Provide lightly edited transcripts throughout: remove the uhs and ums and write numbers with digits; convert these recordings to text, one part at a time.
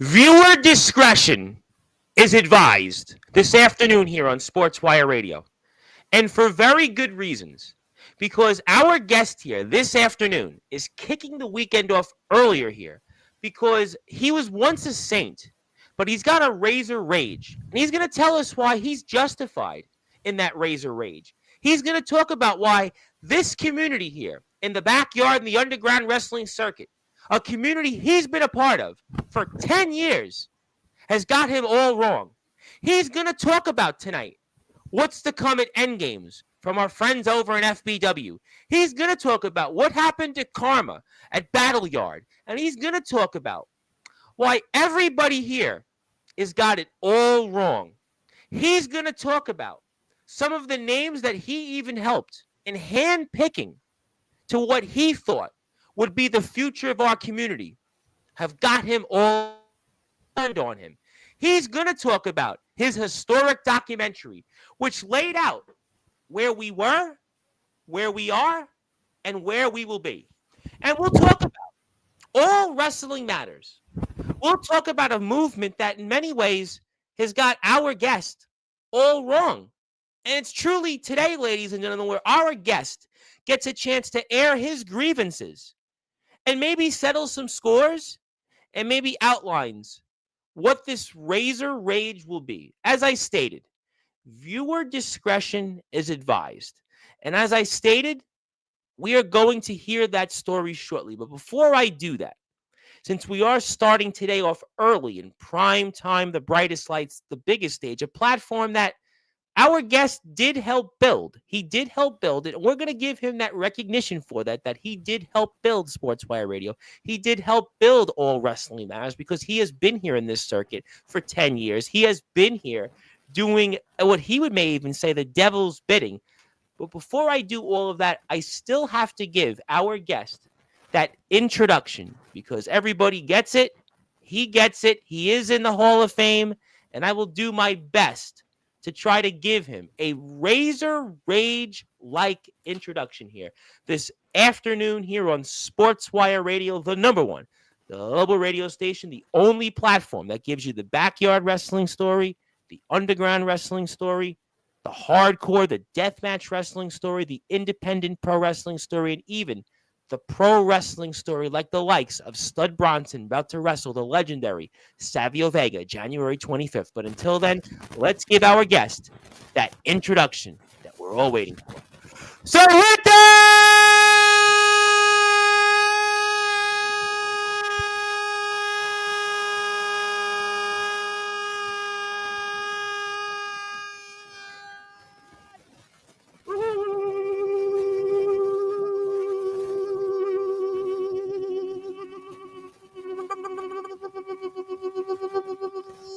Viewer discretion is advised this afternoon here on Sportswire Radio, and for very good reasons. Because our guest here this afternoon is kicking the weekend off earlier here because he was once a saint, but he's got a razor rage. And he's going to tell us why he's justified in that razor rage. He's going to talk about why this community here in the backyard in the underground wrestling circuit, a community he's been a part of for 10 years, has got him all wrong. He's going to talk about tonight what's to come at Endgames from our friends over in FBW. He's going to talk about what happened to Karma at Battle Yard. And he's going to talk about why everybody here has got it all wrong. He's going to talk about some of the names that he even helped in hand-picking to what he thought would be the future of our community have got him all on him. He's going to talk about his historic documentary, which laid out where we were, where we are, and where we will be. And we'll talk about all wrestling matters. We'll talk about a movement that in many ways has got our guest all wrong. And it's truly today, ladies and gentlemen, where our guest gets a chance to air his grievances and maybe settle some scores and maybe outlines what this razor rage will be. As I stated, viewer discretion is advised. And as I stated, we are going to hear that story shortly. But before I do that, since we are starting today off early in prime time, the brightest lights, the biggest stage, a platform that our guest did help build. He did help build it. And we're going to give him that recognition for that he did help build Sportswire Radio. He did help build All Wrestling Matters because he has been here in this circuit for 10 years. He has been here doing what he may even say the devil's bidding. But before I do all of that, I still have to give our guest that introduction because everybody gets it. He gets it. He is in the Hall of Fame, and I will do my best to try to give him a razor rage-like introduction here this afternoon here on Sportswire Radio, the number one, the global radio station, the only platform that gives you the backyard wrestling story, the underground wrestling story, the hardcore, the deathmatch wrestling story, the independent pro wrestling story, and even the pro wrestling story like the likes of Stud Bronson about to wrestle the legendary Savio Vega January 25th. But until then, let's give our guest that introduction that we're all waiting for. So hit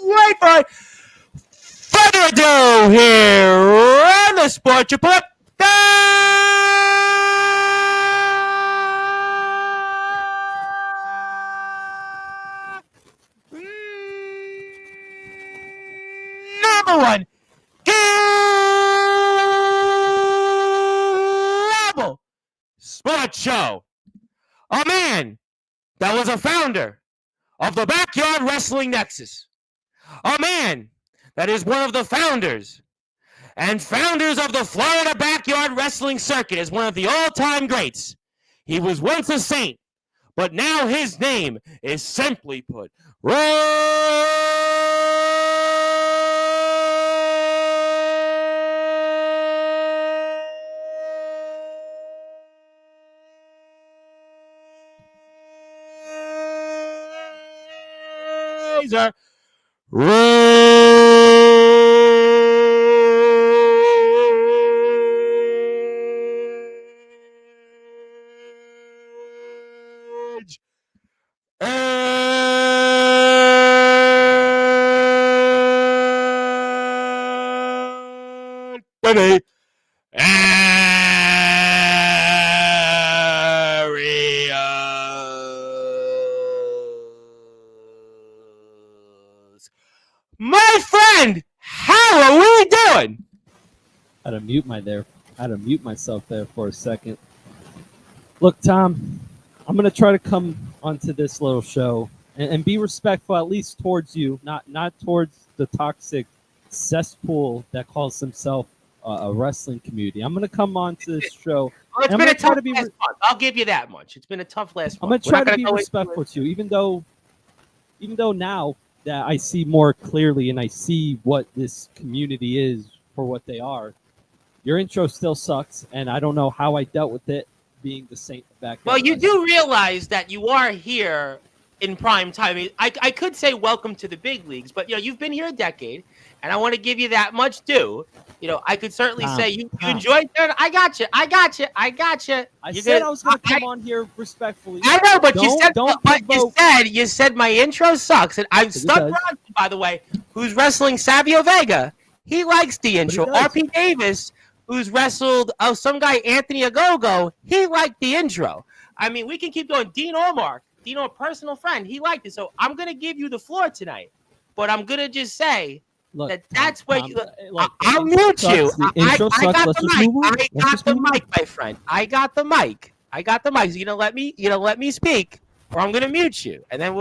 Without further ado, here on the Sports Report. Number one, global sports show. A man that was a founder of the Backyard Wrestling Nexus. A man that is one of the founders of the Florida Backyard Wrestling Circuit, is one of the all-time greats. He was once a saint, but now his name is simply put Razor Rage. Ready. Aries. My friend, how are we doing? I had to mute myself there for a second. Look, Tom, I'm going to try to come onto this little show and be respectful at least towards you, not towards the toxic cesspool that calls himself a wrestling community. I'm gonna come on to this show. Well, it's And been a tough to be last month. I'll give you that much. It's been a tough last I'm month. gonna try to be respectful to you, even though now that I see more clearly and I see what this community is for what they are. Your intro still sucks, and I don't know how I dealt with it being the Saint back. Well, you do realize that you are here in prime time. I could say welcome to the big leagues, but you've been here a decade, and I want to give you that much due. I could certainly say you enjoyed it. I got you. I said I was going to come on here respectfully. I know, but you said my intro sucks, and I'm stuck Bronson, by the way, who's wrestling Savio Vega. He likes the intro. RP Davis, who's wrestled some guy, Anthony Agogo, he liked the intro. I mean, we can keep going. Dean Omar, a personal friend, he liked it. So I'm going to give you the floor tonight. But I'm going to just say that's where I'll mute you. I got the mic. I got the mic, my friend. I got the mic. So you know, let me speak, or I'm going to mute you. And then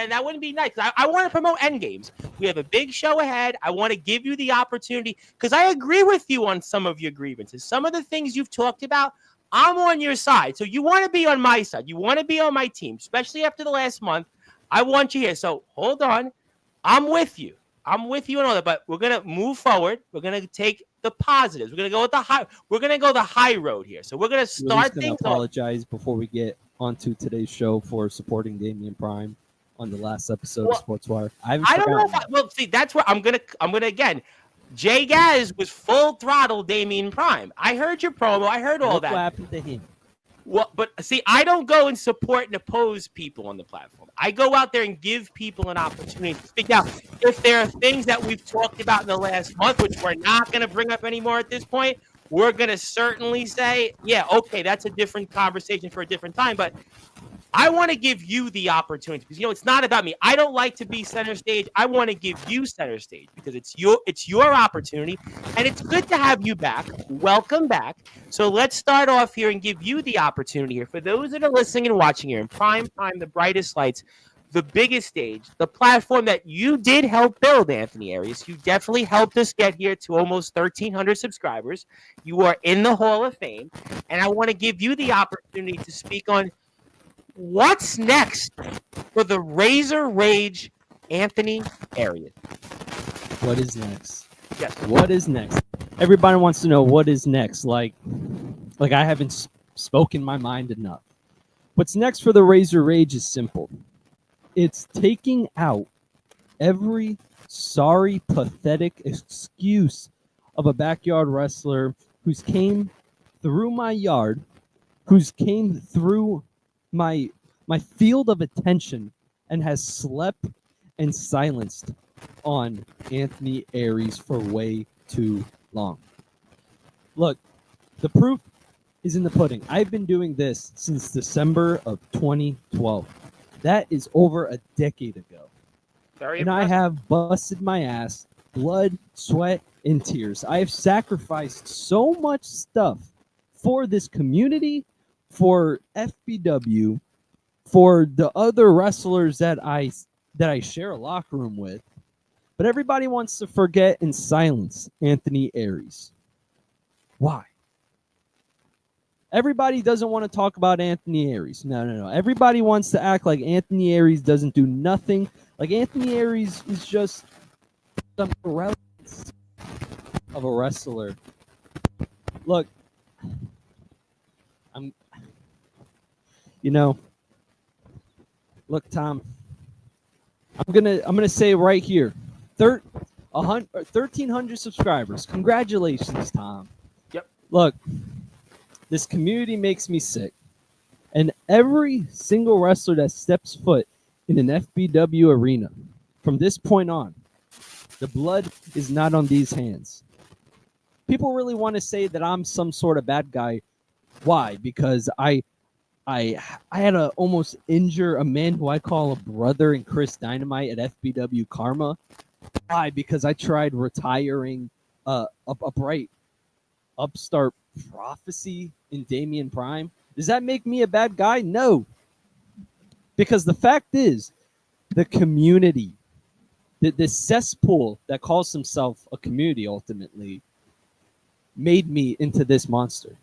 that wouldn't be nice. I want to promote Endgames. We have a big show ahead. I want to give you the opportunity because I agree with you on some of your grievances. Some of the things you've talked about, I'm on your side. So you want to be on my side. You want to be on my team, especially after the last month. I want you here. So hold on. I'm with you and all that, but we're going to move forward. We're going to take the positives. We're going to go with the high road here. So we're going to start things. Apologize before we get onto today's show for supporting Damian Prime on the last episode of Sportswire. I don't know. See, that's where I'm gonna again. Jay Gaz was full throttle Damian Prime. I heard your promo. I heard all that. What happened to him? Well, but see, I don't go and support and oppose people on the platform. I go out there and give people an opportunity to speak. Now, if there are things that we've talked about in the last month, which we're not going to bring up anymore at this point, we're going to certainly say, yeah, okay, that's a different conversation for a different time. But I want to give you the opportunity because, it's not about me. I don't like to be center stage. I want to give you center stage because it's your opportunity, and it's good to have you back. Welcome back. So let's start off here and give you the opportunity here. For those that are listening and watching here in prime time, the brightest lights, the biggest stage, the platform that you did help build, Anthony Aries. You definitely helped us get here to almost 1,300 subscribers. You are in the Hall of Fame, and I want to give you the opportunity to speak on what's next for the Razor Rage Anthony Aries. What is next? Yes. What is next? Everybody wants to know what is next. Like I haven't spoken my mind enough. What's next for the Razor Rage is simple. It's taking out every sorry, pathetic excuse of a backyard wrestler who's came through my yard, who's came through my field of attention and has slept and silenced on Anthony Aries for way too long. Look, the proof is in the pudding. I've been doing this since December of 2012. That is over a decade ago. Very and impressive. I have busted my ass, blood, sweat, and tears. I have sacrificed so much stuff for this community, for FBW, for the other wrestlers that I share a locker room with. But everybody wants to forget and silence Anthony Aries. Why? Everybody doesn't want to talk about Anthony Aries. No. Everybody wants to act like Anthony Aries doesn't do nothing. Like Anthony Aries is just some irrelevance of a wrestler. Look, look, Tom, I'm gonna say right here, 1,300 subscribers. Congratulations, Tom. Yep. Look, this community makes me sick, and every single wrestler that steps foot in an FBW arena from this point on, the blood is not on these hands. People really want to say that I'm some sort of bad guy. Why? Because I had to almost injure a man who I call a brother in Chris Dynamite at FBW Karma. Why? Because I tried retiring a bright upstart prophecy in Damian Prime. Does that make me a bad guy? No. Because the fact is, the community, the cesspool that calls himself a community ultimately made me into this monster.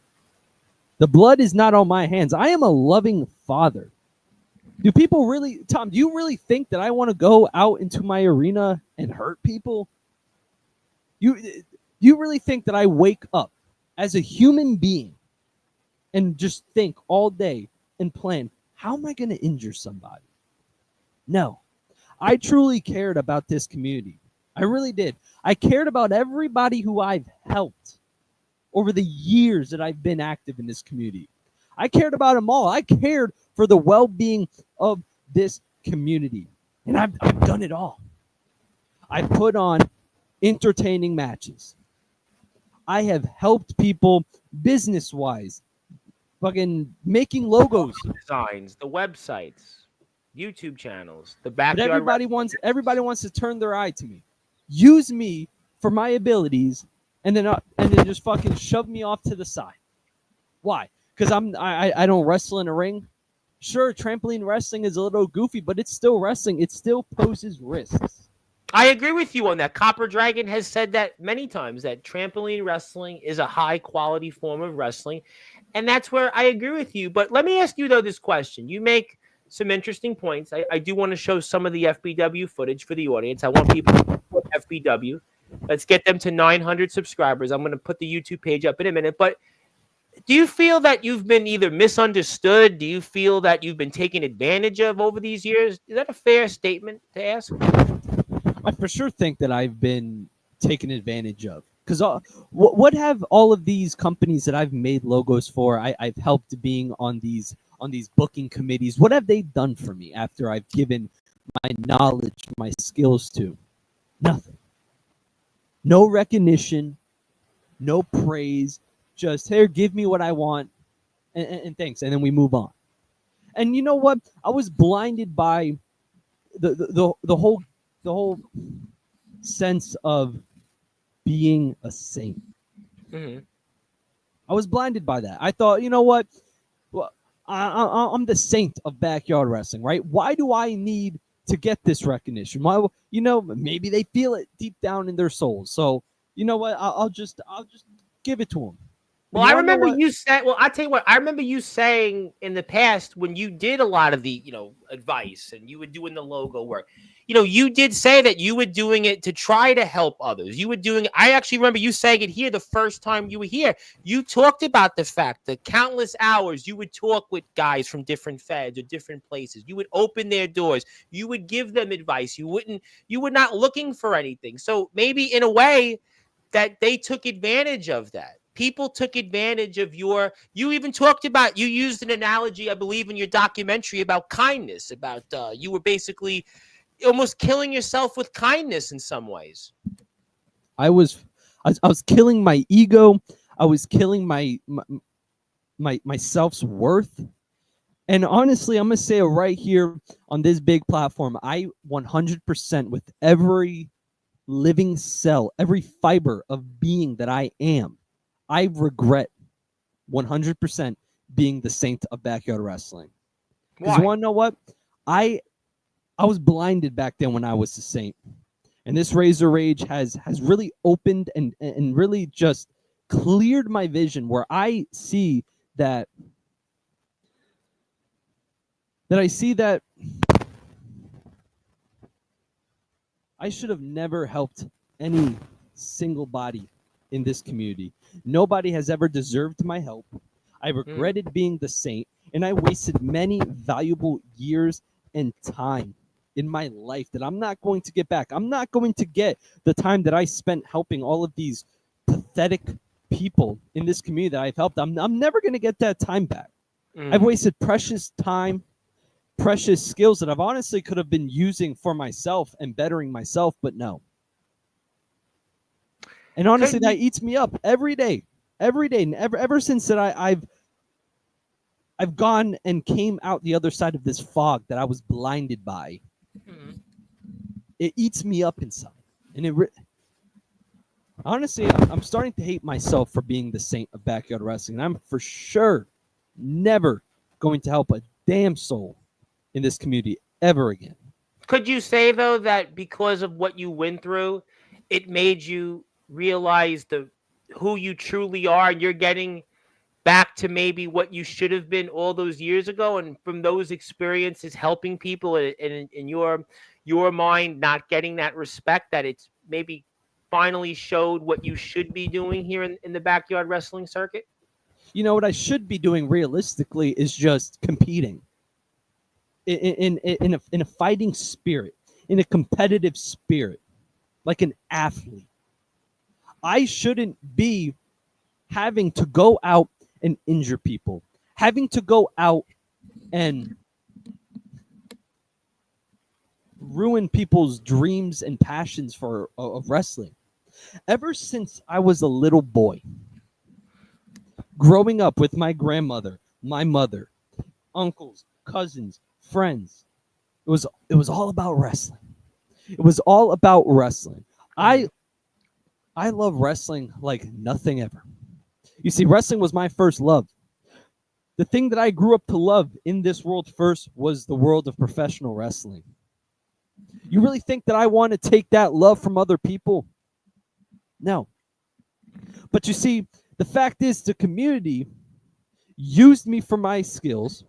The blood is not on my hands. I am a loving father. Do people really, Tom, do you really think that I want to go out into my arena and hurt people? You really think that I wake up as a human being and just think all day and plan, how am I going to injure somebody? No. I truly cared about this community. I really did. I cared about everybody who I've helped over the years that I've been active in this community. I cared about them all. I cared for the well-being of this community. And I've done it all. I put on entertaining matches. I have helped people business-wise, fucking making logos. Designs, the websites, YouTube channels, the But backyard. everybody wants to turn their eye to me. Use me for my abilities and then just fucking shove me off to the side. Why? Because I don't wrestle in a ring. Sure, trampoline wrestling is a little goofy, but it's still wrestling. It still poses risks. I agree with you on that. Copper Dragon has said that many times, that trampoline wrestling is a high quality form of wrestling. And that's where I agree with you. But let me ask you, though, this question. You make some interesting points. I do want to show some of the FBW footage for the audience. I want people to support FBW. Let's get them to 900 subscribers. I'm going to put the YouTube page up in a minute. But do you feel that you've been either misunderstood? Do you feel that you've been taken advantage of over these years? Is that a fair statement to ask? I for sure think that I've been taken advantage of. Because what have all of these companies that I've made logos for, I've helped being on these booking committees, what have they done for me after I've given my knowledge, my skills to? Nothing. No recognition, no praise, just, here, give me what I want, and thanks, and then we move on. And you know what? I was blinded by the whole sense of being a saint. Mm-hmm. I was blinded by that. I thought, you know what? Well, I'm the saint of backyard wrestling, right? Why do I need to get this recognition? Why, maybe they feel it deep down in their souls. So, you know what? I'll just give it to them. Well, I remember you said. Well, I tell you what. I remember you saying in the past when you did a lot of the, advice and you were doing the logo work. You did say that you were doing it to try to help others. You were doing. I actually remember you saying it here the first time you were here. You talked about the fact that countless hours you would talk with guys from different feds or different places. You would open their doors. You would give them advice. You were not looking for anything. So maybe in a way that they took advantage of that. People took advantage of you even talked about, you used an analogy, I believe, in your documentary about kindness, about you were basically almost killing yourself with kindness in some ways. I was killing my ego. I was killing my self-worth. And honestly, I'm going to say it right here on this big platform. I 100% with every living cell, every fiber of being that I am, I regret 100% being the saint of backyard wrestling. Because you want to know what? I was blinded back then when I was the saint. And this Razor Rage has really opened and really just cleared my vision, where I see that I should have never helped any single body in this community. Nobody has ever deserved my help. I regretted being the saint, and I wasted many valuable years and time in my life that I'm not going to get back. I'm not going to get the time that I spent helping all of these pathetic people in this community that I've helped. I'm never going to get that time back. I've wasted precious time, precious skills that I've honestly could have been using for myself and bettering myself, but no. And honestly, that eats me up every day, and ever since that I've gone and came out the other side of this fog that I was blinded by. It eats me up inside, and honestly, I'm starting to hate myself for being the saint of backyard wrestling. And I'm for sure never going to help a damn soul in this community ever again. Could you say though that because of what you went through, it made you realize the who you truly are, and you're getting back to maybe what you should have been all those years ago, and from those experiences helping people, and in your mind not getting that respect, that it's maybe finally showed what you should be doing here in the backyard wrestling circuit? You know what I should be doing realistically is just competing in a fighting spirit, in a competitive spirit, like an athlete. I shouldn't be having to go out and injure people, having to go out and ruin people's dreams and passions for of wrestling. Ever since I was a little boy, growing up with my grandmother, my mother, uncles, cousins, friends, it was all about wrestling. It was all about wrestling. I I love wrestling like nothing ever. You see, wrestling was my first love. The thing that I grew up to love in this world first was the world of professional wrestling. You really think that I want to take that love from other people? No. But you see, the fact is, the community used me for my skills,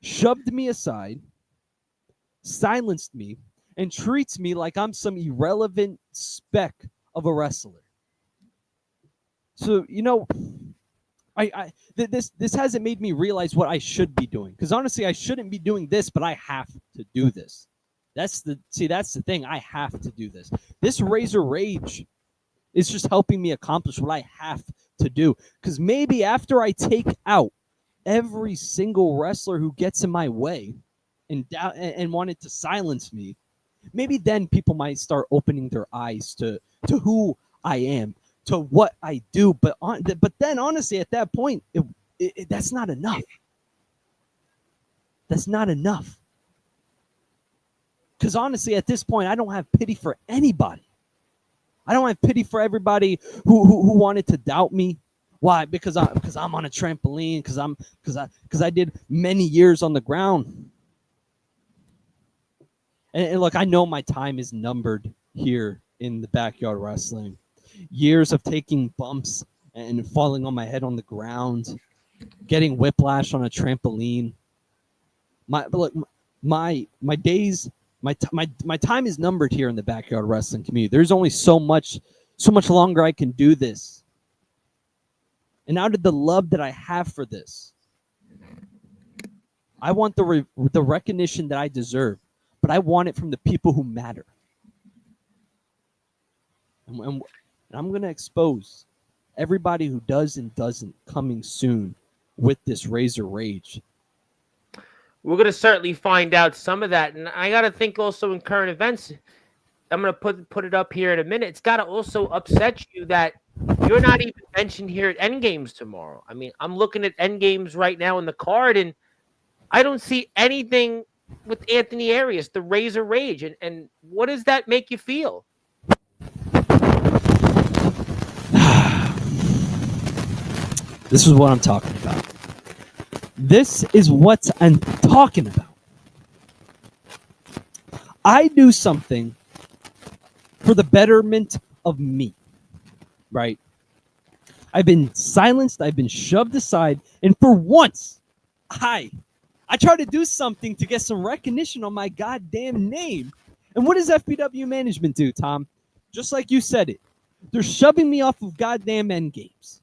shoved me aside, silenced me, and treats me like I'm some irrelevant speck of a wrestler. So, this hasn't made me realize what I should be doing. Because honestly, I shouldn't be doing this, but I have to do this. That's the thing. I have to do this. This Razor Rage is just helping me accomplish what I have to do. Because maybe after I take out every single wrestler who gets in my way and wanted to silence me, maybe then people might start opening their eyes to who I am, to what I do. But then honestly, at that point, that's not enough. That's not enough. Because honestly, at this point, I don't have pity for anybody. I don't have pity for everybody who wanted to doubt me. Why? Because I'm on a trampoline. Because I did many years on the ground. And look, I know my time is numbered here in the backyard wrestling. Years of taking bumps and falling on my head on the ground, getting whiplash on a trampoline. My days, my time is numbered here in the backyard wrestling community. There's only so much longer I can do this. And out of the love that I have for this, I want the recognition that I deserve, but I want it from the people who matter. And I'm going to expose everybody who does and doesn't coming soon with this Razor Rage. We're going to certainly find out some of that. And I got to think also in current events, I'm going to put it up here in a minute. It's got to also upset you that you're not even mentioned here at Endgames tomorrow. I mean, I'm looking at Endgames right now in the card, and I don't see anything with Anthony Aries, the Razor Rage. And what does that make you feel? This is what I'm talking about. This is what I'm talking about. I do something for the betterment of me, right? I've been silenced, I've been shoved aside, and for once, I try to do something to get some recognition on my goddamn name. And what does FPW management do, Tom? Just like you said it. They're shoving me off of goddamn Endgames.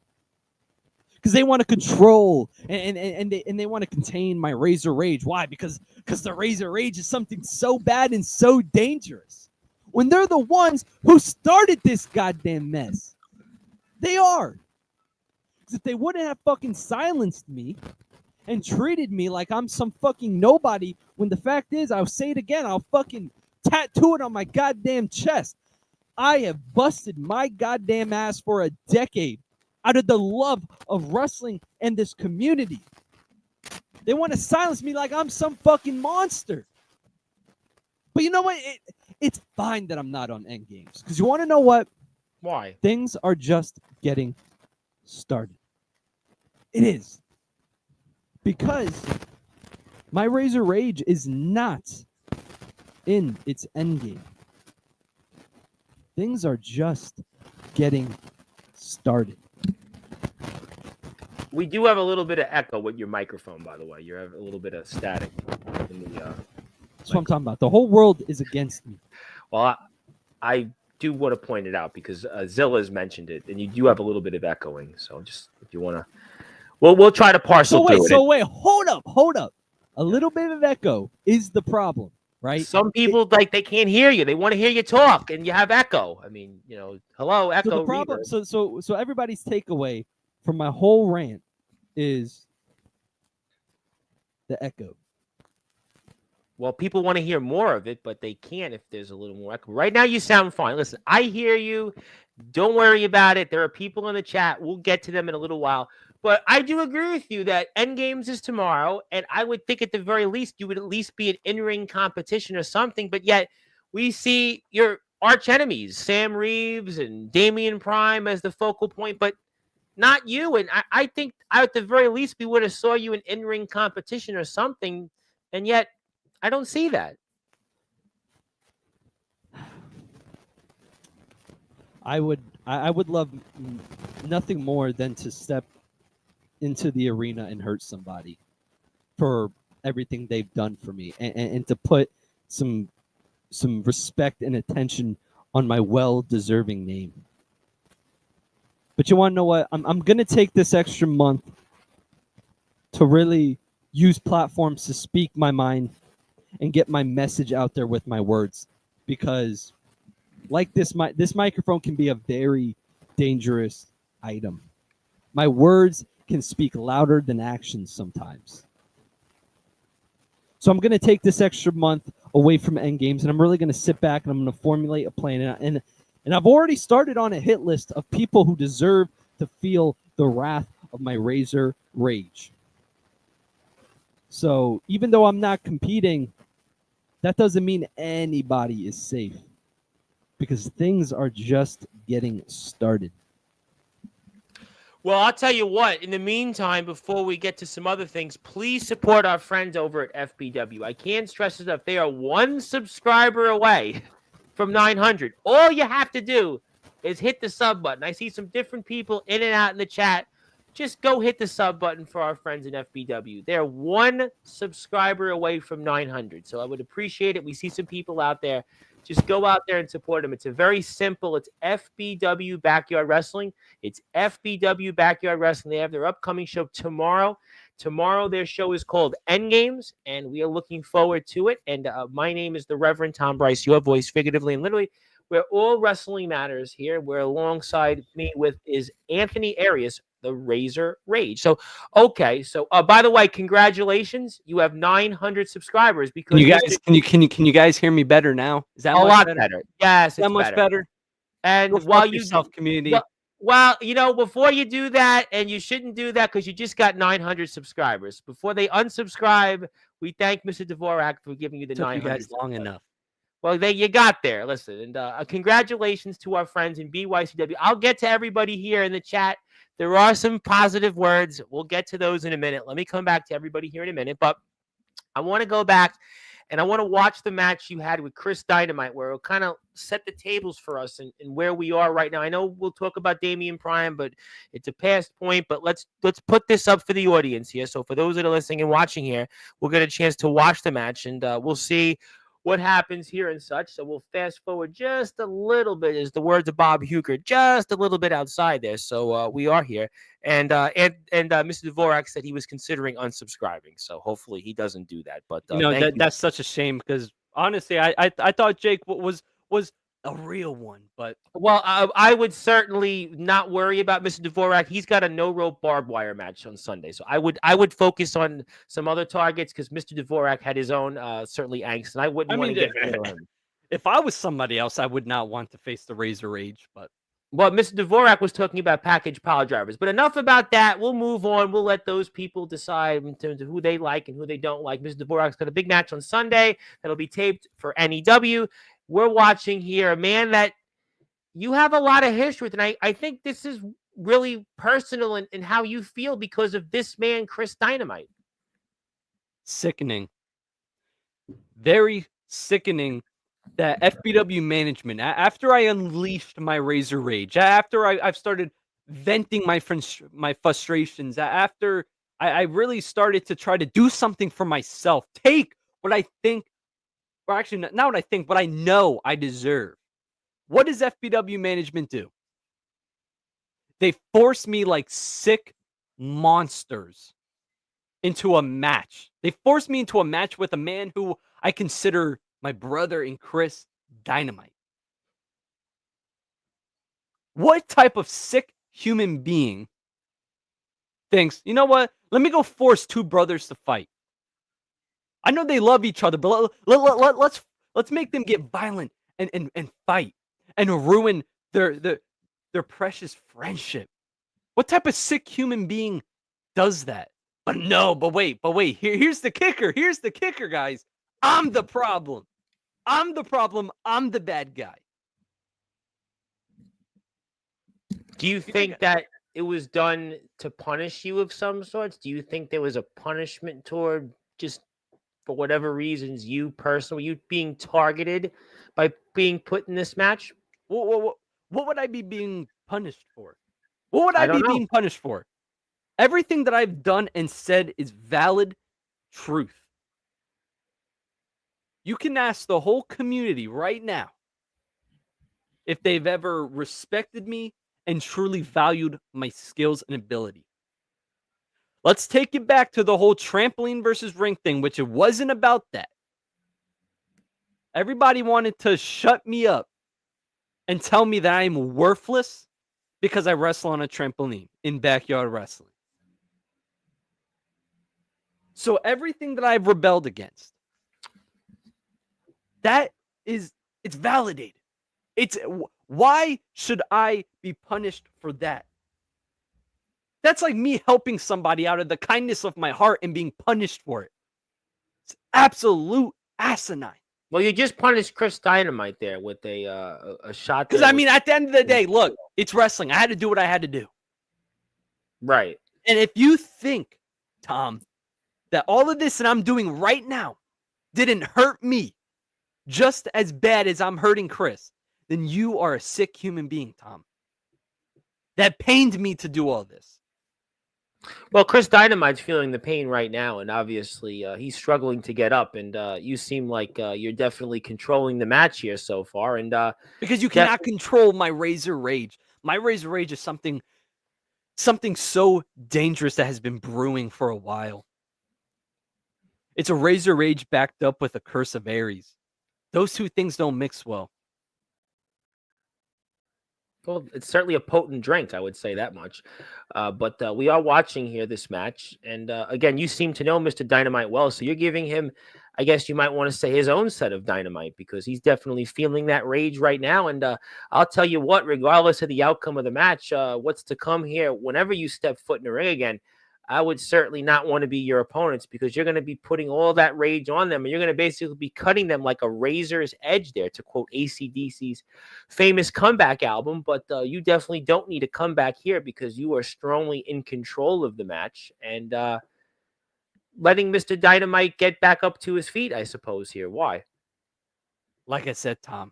Because they want to control and they want to contain my Razor Rage. Why? Because the Razor Rage is something so bad and so dangerous. When they're the ones who started this goddamn mess. They are. Because if they wouldn't have fucking silenced me and treated me like I'm some fucking nobody, when the fact is, I'll say it again, I'll fucking tattoo it on my goddamn chest. I have busted my goddamn ass for a decade out of the love of wrestling and this community. They want to silence me like I'm some fucking monster. But you know what? It's fine that I'm not on Endgames. Because you want to know what? Why? Things are just getting started. It is. Because my Razor Rage is not in its endgame. Things are just getting started. We do have a little bit of echo with your microphone, by the way. You have a little bit of static in the. That's what I'm talking about. The whole world is against me. Well, I do want to point it out because Zilla's mentioned it, and you do have a little bit of echoing. So just if you want to, we'll try to parcel through it. So wait, hold up. A little bit of echo is the problem, right? Some people they can't hear you. They want to hear you talk, and you have echo. I mean, hello, echo. So the problem, reverb. so everybody's takeaway from my whole rant is the echo. Well, people want to hear more of it, but they can't if there's a little more echo. Right now, you sound fine. Listen, I hear you. Don't worry about it. There are people in the chat. We'll get to them in a little while. But I do agree with you that Endgames is tomorrow, and I would think at the very least you would at least be an in-ring competition or something. But yet we see your arch enemies, Sam Reeves and Damian Prime, as the focal point, but not you. And I think at the very least we would have saw you in in-ring competition or something, and yet I don't see that. I would love nothing more than to step into the arena and hurt somebody for everything they've done for me, and to put some respect and attention on my well-deserving name. But you want to know what? I'm going to take this extra month to really use platforms to speak my mind and get my message out there with my words, because like this microphone can be a very dangerous item. My words can speak louder than actions sometimes. So I'm going to take this extra month away from Endgames, and I'm really going to sit back and I'm going to formulate a plan. And I've already started on a hit list of people who deserve to feel the wrath of my Razor Rage. So even though I'm not competing, that doesn't mean anybody is safe, because things are just getting started. Well, I'll tell you what, in the meantime, before we get to some other things, please support our friends over at FBW. I can't stress enough, they are one subscriber away from 900. All you have to do is hit the sub button. I see some different people in and out in the chat. Just go hit the sub button for our friends in FBW. They're one subscriber away from 900, so I would appreciate it. We see some people out there. Just go out there and support them. It's a very simple. It's FBW Backyard Wrestling. It's FBW Backyard Wrestling. They have their upcoming show tomorrow. Tomorrow, their show is called Endgames, and we are looking forward to it. And my name is the Reverend Tom Bryce, your voice, figuratively and literally, where all wrestling matters here. Where alongside me is Anthony Aries, the Razor Rage. So, okay. So, by the way, congratulations. You have 900 subscribers. Because can you guys hear me better now? Is that a lot better? Yes, it's that much better. And Go while you yourself, community. well, before you do that, and you shouldn't do that because you just got 900 subscribers. Before they unsubscribe, we thank Mr. Dvorak for giving you the 900. You guys long enough. Well, you got there. Listen, and congratulations to our friends in BYCW. I'll get to everybody here in the chat. There are some positive words. We'll get to those in a minute. Let me come back to everybody here in a minute. But I want to go back, and I want to watch the match you had with Chris Dynamite, where it'll kind of set the tables for us and where we are right now. I know we'll talk about Damian Prime, but it's a past point. But let's put this up for the audience here. So for those that are listening and watching here, we'll get a chance to watch the match, and we'll see what happens here and such. So we'll fast forward just a little bit, as the words of Bob Huger, just a little bit outside there. So we are here, and Mr. Dvorak said he was considering unsubscribing. So hopefully he doesn't do that. But that's such a shame, because honestly, I thought Jake was a real one. But well, I would certainly not worry about Mr. Dvorak. He's got a no rope barbed wire match on Sunday, so I would focus on some other targets, because Mr. Dvorak had his own certainly angst, and I wouldn't want to get rid of him. If I was somebody else, I would not want to face the Razor Rage. But well, Mr. Dvorak was talking about package pile drivers. But enough about that. We'll move on. We'll let those people decide in terms of who they like and who they don't like. Mr. Dvorak's got a big match on Sunday that'll be taped for NEW. We're watching here a man that you have a lot of history with, and I think this is really personal in how you feel because of this man, Chris Dynamite. Sickening. Very sickening that FBW management, after I unleashed my Razor Rage, after I've started venting my frustrations, after I really started to try to do something for myself, take what I think, or actually not what I think, what I know I deserve. What does FBW management do? They force me like sick monsters into a match. They forced me into a match with a man who I consider my brother in Chris Dynamite. What type of sick human being thinks, you know what? Let me go force two brothers to fight. I know they love each other, but let's make them get violent and fight and ruin their precious friendship. What type of sick human being does that? But no, but wait. Here's the kicker. Here's the kicker, guys. I'm the problem. I'm the problem. I'm the bad guy. Do you think that it was done to punish you of some sorts? Do you think there was a punishment toward just for whatever reasons you personally, you being targeted by being put in this match? What would I be being punished for? What would I I don't be know. being punished for? Everything that I've done and said is valid truth. You can ask the whole community right now if they've ever respected me and truly valued my skills and ability. Let's take it back to the whole trampoline versus ring thing, which it wasn't about that. Everybody wanted to shut me up and tell me that I'm worthless because I wrestle on a trampoline in backyard wrestling. So everything that I've rebelled against, it's validated. It's why should I be punished for that? That's like me helping somebody out of the kindness of my heart and being punished for it. It's absolute asinine. Well, you just punished Chris Dynamite there with a shot. Because I mean, at the end of the day, look, it's wrestling. I had to do what I had to do. Right. And if you think, Tom, that all of this that I'm doing right now didn't hurt me just as bad as I'm hurting Chris, then you are a sick human being, Tom. That pained me to do all this. Well, Chris Dynamite's feeling the pain right now, and obviously he's struggling to get up. And you seem like you're definitely controlling the match here so far. And because you cannot control my Razor Rage. My Razor Rage is something so dangerous that has been brewing for a while. It's a Razor Rage backed up with a curse of Aries. Those two things don't mix well. Well, it's certainly a potent drink, I would say that much. But we are watching here this match. And again, you seem to know Mr. Dynamite well. So you're giving him, I guess you might want to say, his own set of dynamite because he's definitely feeling that rage right now. And I'll tell you what, regardless of the outcome of the match, what's to come here, whenever you step foot in the ring again, I would certainly not want to be your opponents because you're going to be putting all that rage on them and you're going to basically be cutting them like a razor's edge there, to quote AC/DC's famous comeback album. But you definitely don't need a comeback here because you are strongly in control of the match and letting Mr. Dynamite get back up to his feet, I suppose, here. Why? Like I said, Tom,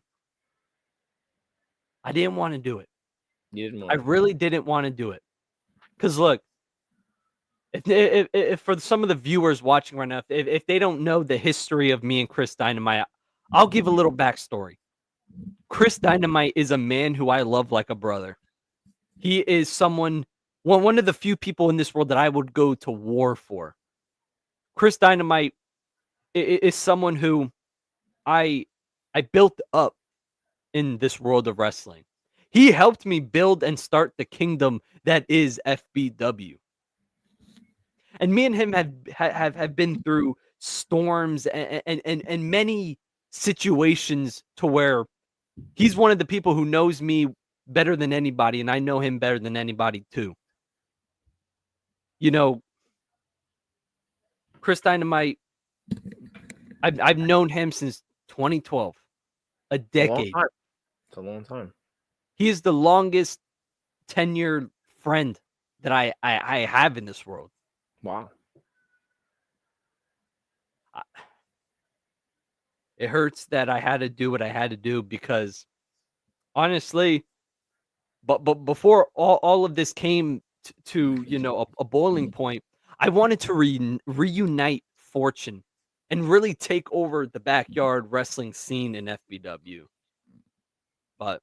I didn't want to do it. You didn't I want really didn't want to do it. Because look, if for some of the viewers watching right now, if they don't know the history of me and Chris Dynamite, I'll give a little backstory. Chris Dynamite is a man who I love like a brother. He is one of the few people in this world that I would go to war for. Chris Dynamite is someone who I built up in this world of wrestling. He helped me build and start the kingdom that is FBW. And me and him have been through storms and many situations to where he's one of the people who knows me better than anybody, and I know him better than anybody too. You know, Chris Dynamite, I've known him since 2012, a decade. It's a long time. He is the longest tenured friend that I have in this world. Wow. It hurts that I had to do what I had to do because honestly, but before all of this came to a boiling point, I wanted to reunite Fortune and really take over the backyard wrestling scene in FBW. But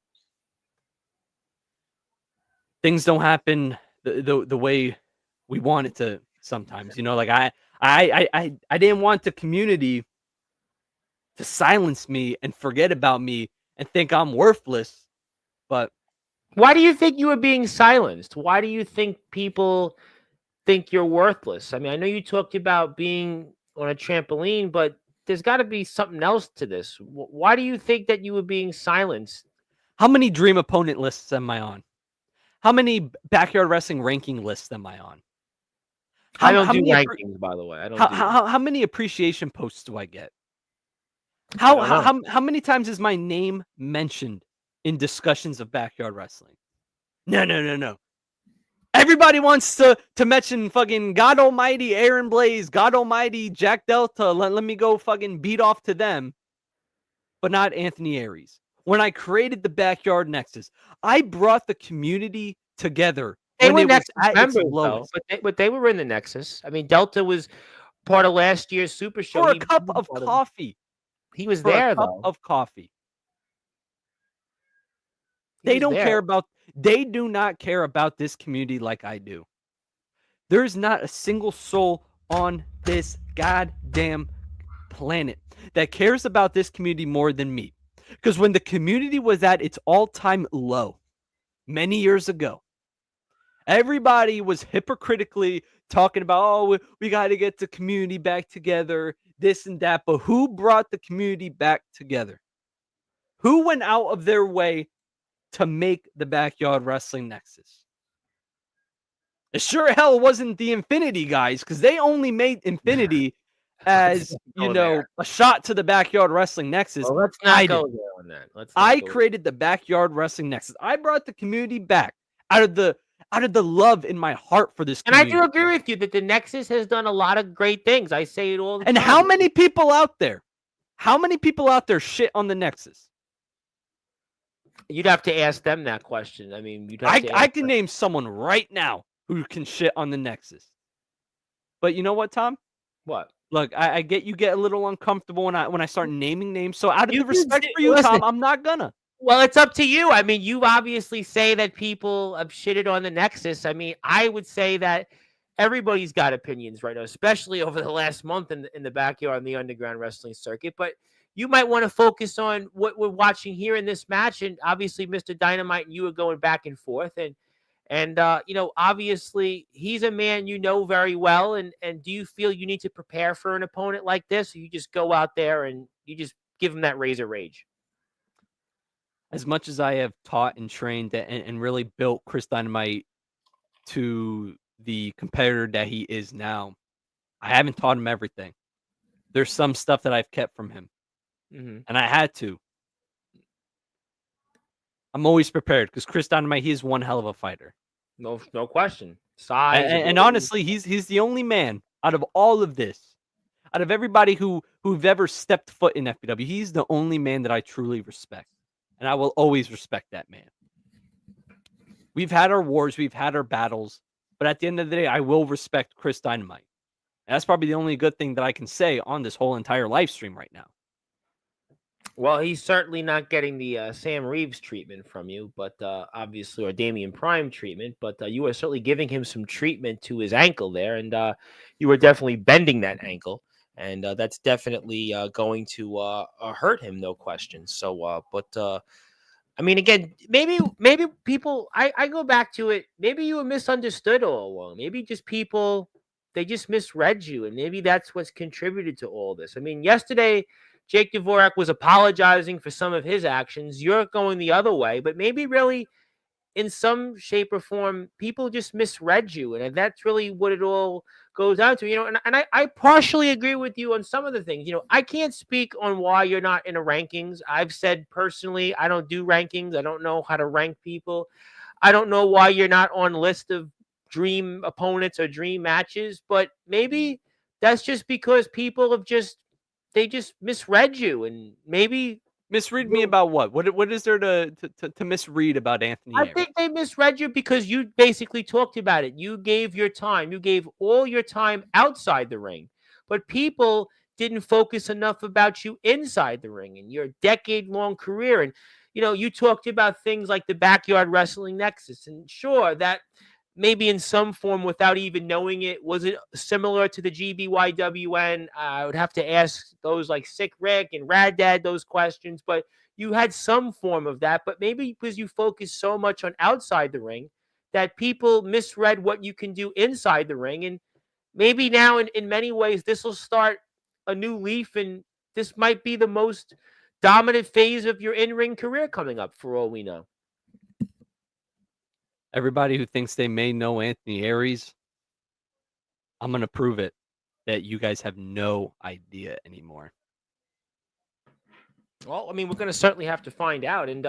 things don't happen the way we want it to sometimes. Like I didn't want the community to silence me and forget about me and think I'm worthless. But Why do you think you were being silenced? Why do you think people think you're worthless? I mean, I know you talked about being on a trampoline, but there's got to be something else to this. Why do you think that you were being silenced? how many dream opponent lists am I on? How many backyard wrestling ranking lists am I on? I don't How do many rankings, by the way. I don't do. how many appreciation posts do I get? I don't know. How many times is my name mentioned in discussions of backyard wrestling? No. Everybody wants to mention fucking God Almighty Aaron Blaze, God Almighty Jack Delta. Let me go fucking beat off to them, but not Anthony Aries. When I created the Backyard Nexus, I brought the community together They when were it was Nexus at its members, though, lowest. but they were in the Nexus. I mean, Delta was part of last year's Super Show. For a He cup was of part coffee. he was For a there, cup though. of coffee. He They was don't there. care about they do not care about this community like I do. There's not a single soul on this goddamn planet that cares about this community more than me. Because when the community was at its all-time low many years ago, everybody was hypocritically talking about, oh, we got to get the community back together, this and that. But who brought the community back together? Who went out of their way to make the Backyard Wrestling Nexus? It sure hell wasn't the Infinity guys, because they only made Infinity as, a shot to the Backyard Wrestling Nexus. Well, let's not go there on that. I created the Backyard Wrestling Nexus. I brought the community back out of the love in my heart for this And I community. do agree with you that the Nexus has done a lot of great things. I say it all the And time. how many people out there shit on the Nexus? You'd have to ask them that question. I mean, you'd have to I ask can them. name someone right now who can shit on the Nexus. But you know what, Tom? What? Look, I get you get a little uncomfortable when I start naming names. So out of You the can respect say- for you, listen. Tom, I'm not gonna. Well, it's up to you. I mean, you obviously say that people have shitted on the Nexus. I mean, I would say that everybody's got opinions right now, especially over the last month in the backyard in the underground wrestling circuit. But you might want to focus on what we're watching here in this match. And obviously, Mr. Dynamite and you are going back and forth. And obviously, he's a man you know very well. And do you feel you need to prepare for an opponent like this, or you just go out there and you just give him that razor rage? As much as I have taught and trained and really built Chris Dynamite to the competitor that he is now, I haven't taught him everything. There's some stuff that I've kept from him, and I had to. I'm always prepared because Chris Dynamite, he is one hell of a fighter. No question. Size And honestly, he's the only man out of all of this, out of everybody who've ever stepped foot in FBW, he's the only man that I truly respect. And I will always respect that man. We've had our wars, we've had our battles, but at the end of the day, I will respect Chris Dynamite. And that's probably the only good thing that I can say on this whole entire live stream right now. Well, he's certainly not getting the Sam Reeves treatment from you, but obviously, or Damian Prime treatment, but you are certainly giving him some treatment to his ankle there, and you are definitely bending that ankle, and that's definitely going to hurt him, no question. So, I mean, again, maybe people, I go back to it, maybe you were misunderstood all along. Maybe just people, they just misread you, and maybe that's what's contributed to all this. I mean, yesterday, Jake Dvorak was apologizing for some of his actions. You're going the other way, but maybe really in some shape or form, people just misread you. And that's really what it all goes down to, and I partially agree with you on some of the things. I can't speak on why you're not in a rankings. I've said personally, I don't do rankings. I don't know how to rank people. I don't know why you're not on list of dream opponents or dream matches, but maybe that's just because people have just they just misread you, and maybe Misread me about what? What is there to misread about Anthony I Aries? think they misread you because you basically talked about it. You gave your time. You gave all your time outside the ring. But people didn't focus enough about you inside the ring and your decade-long career. And you talked about things like the backyard wrestling nexus. And sure, that maybe in some form, without even knowing it, was it similar to the GBYWN? I would have to ask those like Sick Rick and Rad Dad those questions, but you had some form of that. But maybe because you focus so much on outside the ring that people misread what you can do inside the ring. And maybe now, in many ways, this will start a new leaf, and this might be the most dominant phase of your in-ring career coming up, for all we know. Everybody who thinks they may know Anthony Aries, I'm gonna prove it that you guys have no idea anymore. Well, I mean, we're going to certainly have to find out. And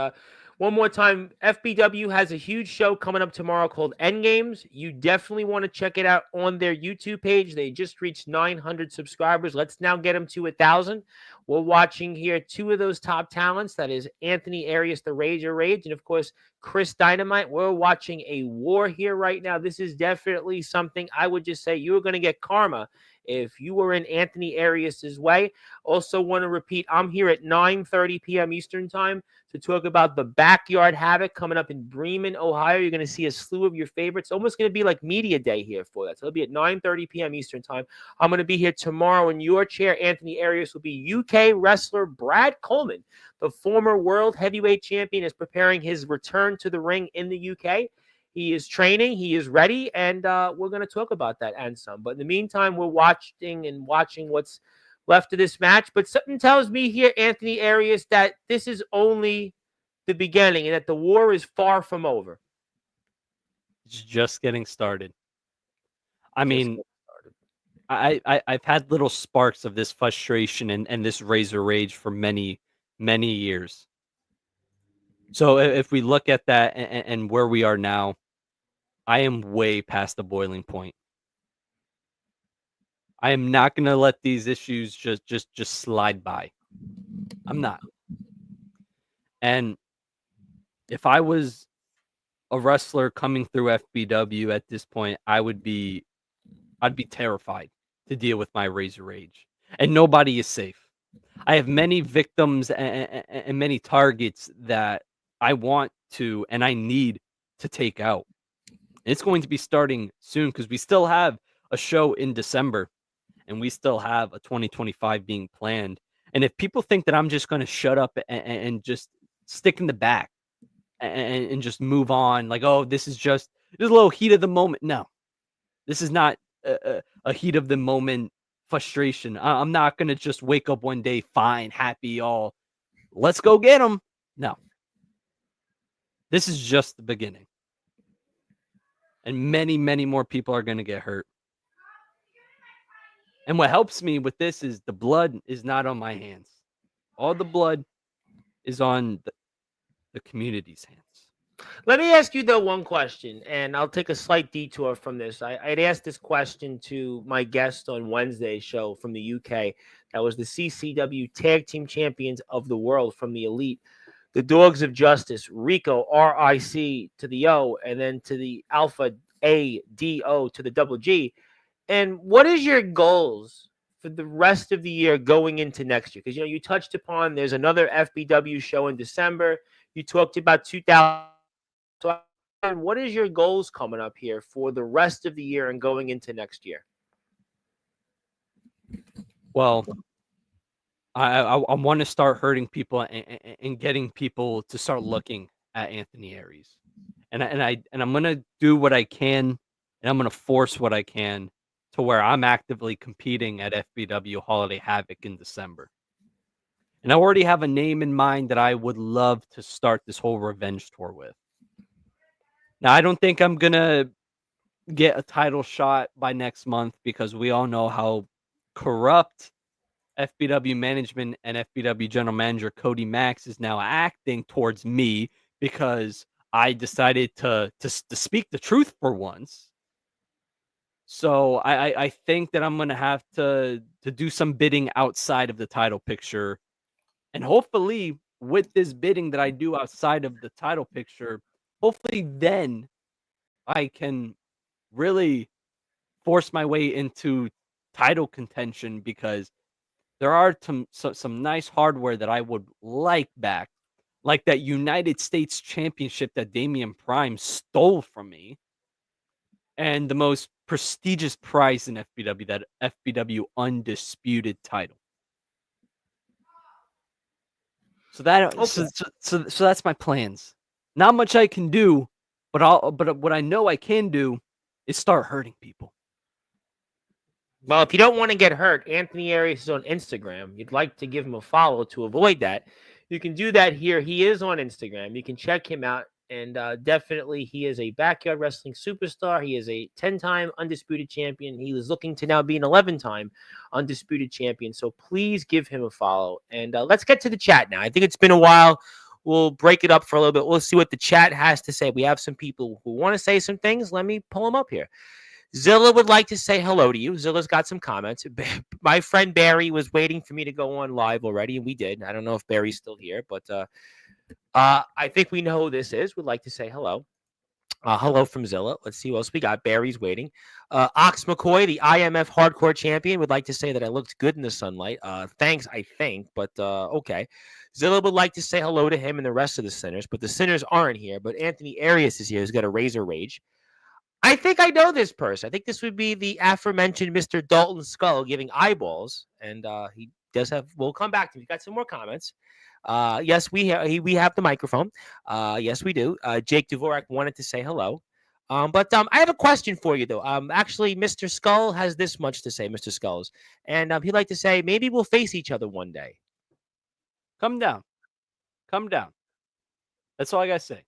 one more time, FBW has a huge show coming up tomorrow called Endgames. You definitely want to check it out on their YouTube page. They just reached 900 subscribers. Let's now get them to 1,000. We're watching here two of those top talents. That is Anthony Arias, the Rager Rage, and of course, Chris Dynamite. We're watching a war here right now. This is definitely something I would just say you're going to get karma if you were in Anthony Arias' way. Also want to repeat, I'm here at 9:30 p.m. Eastern Time to talk about the Backyard Havoc coming up in Bremen, Ohio. You're going to see a slew of your favorites. It's almost going to be like media day here for that. So it'll be at 9:30 p.m. Eastern Time. I'm going to be here tomorrow in your chair. Anthony Arias will be UK wrestler Brad Coleman, the former world heavyweight champion, is preparing his return to the ring in the UK. He is training. He is ready. And we're going to talk about that and some. But in the meantime, we're watching what's left of this match. But something tells me here, Anthony Arias, that this is only the beginning and that the war is far from over. It's just getting started. I mean, I've had little sparks of this frustration and this razor rage for many, many years. So if we look at that and where we are now, I am way past the boiling point. I am not going to let these issues just slide by. I'm not. And if I was a wrestler coming through FBW at this point, I'd be terrified to deal with my razor rage. And nobody is safe. I have many victims and many targets that I want to and I need to take out. It's going to be starting soon because we still have a show in December and we still have a 2025 being planned. And if people think that I'm just going to shut up and just stick in the back and just move on, like, oh, this is just a little heat of the moment. No, this is not a heat of the moment frustration. I'm not going to just wake up one day, fine, happy, all, let's go get them. No, this is just the beginning. And many, many more people are going to get hurt. And what helps me with this is the blood is not on my hands. All the blood is on the community's hands. Let me ask you, though, one question, and I'll take a slight detour from this. I'd asked this question to my guest on Wednesday's show from the UK. That was the CCW Tag Team Champions of the World from the Elite. The Dogs of Justice, Rico, R-I-C to the O, and then to the Alpha A-D-O to the double G. And what is your goals for the rest of the year going into next year? Because, you touched upon there's another FBW show in December. You talked about 2000. So, what is your goals coming up here for the rest of the year and going into next year? Well, I want to start hurting people and getting people to start looking at Anthony Aries, and I'm gonna do what I can, and I'm gonna force what I can to where I'm actively competing at FBW Holiday Havoc in December, and I already have a name in mind that I would love to start this whole revenge tour with. Now, I don't think I'm gonna get a title shot by next month because we all know how corrupt FBW management and FBW general manager Cody Max is now acting towards me because I decided to speak the truth for once. So I think that I'm gonna have to do some bidding outside of the title picture, and hopefully with this bidding that I do outside of the title picture, hopefully then I can really force my way into title contention because there are some nice hardware that I would like back, like that United States Championship that Damian Prime stole from me, and the most prestigious prize in FBW, that FBW Undisputed title. So that Okay. so that's my plans. Not much I can do, but what I know I can do is start hurting people. Well, if you don't want to get hurt, Anthony Aries is on Instagram. You'd like to give him a follow to avoid that. You can do that here. He is on Instagram. You can check him out. And definitely, he is a backyard wrestling superstar. He is a 10-time undisputed champion. He was looking to now be an 11-time undisputed champion. So please give him a follow. And let's get to the chat now. I think it's been a while. We'll break it up for a little bit. We'll see what the chat has to say. We have some people who want to say some things. Let me pull them up here. Zilla would like to say hello to you. Zilla's got some comments. My friend Barry was waiting for me to go on live already, and we did. I don't know if Barry's still here, but I think we know who this is. Would like to say hello. Hello from Zilla. Let's see who else we got. Barry's waiting. Ox McCoy, the IMF Hardcore Champion, would like to say that I looked good in the sunlight. Thanks, I think, but okay. Zilla would like to say hello to him and the rest of the sinners, but the sinners aren't here. But Anthony Arias is here. He's got a razor rage. I think I know this person. I think this would be the aforementioned Mr. Dalton Skull giving eyeballs, and he does have. We'll come back to him. We've got some more comments. Yes, we have the microphone. Yes, we do. Jake Dvorak wanted to say hello. But I have a question for you though. Actually, Mr. Skull has this much to say, Mr. Skulls, and he'd like to say maybe we'll face each other one day. Come down. Come down. That's all I gotta say.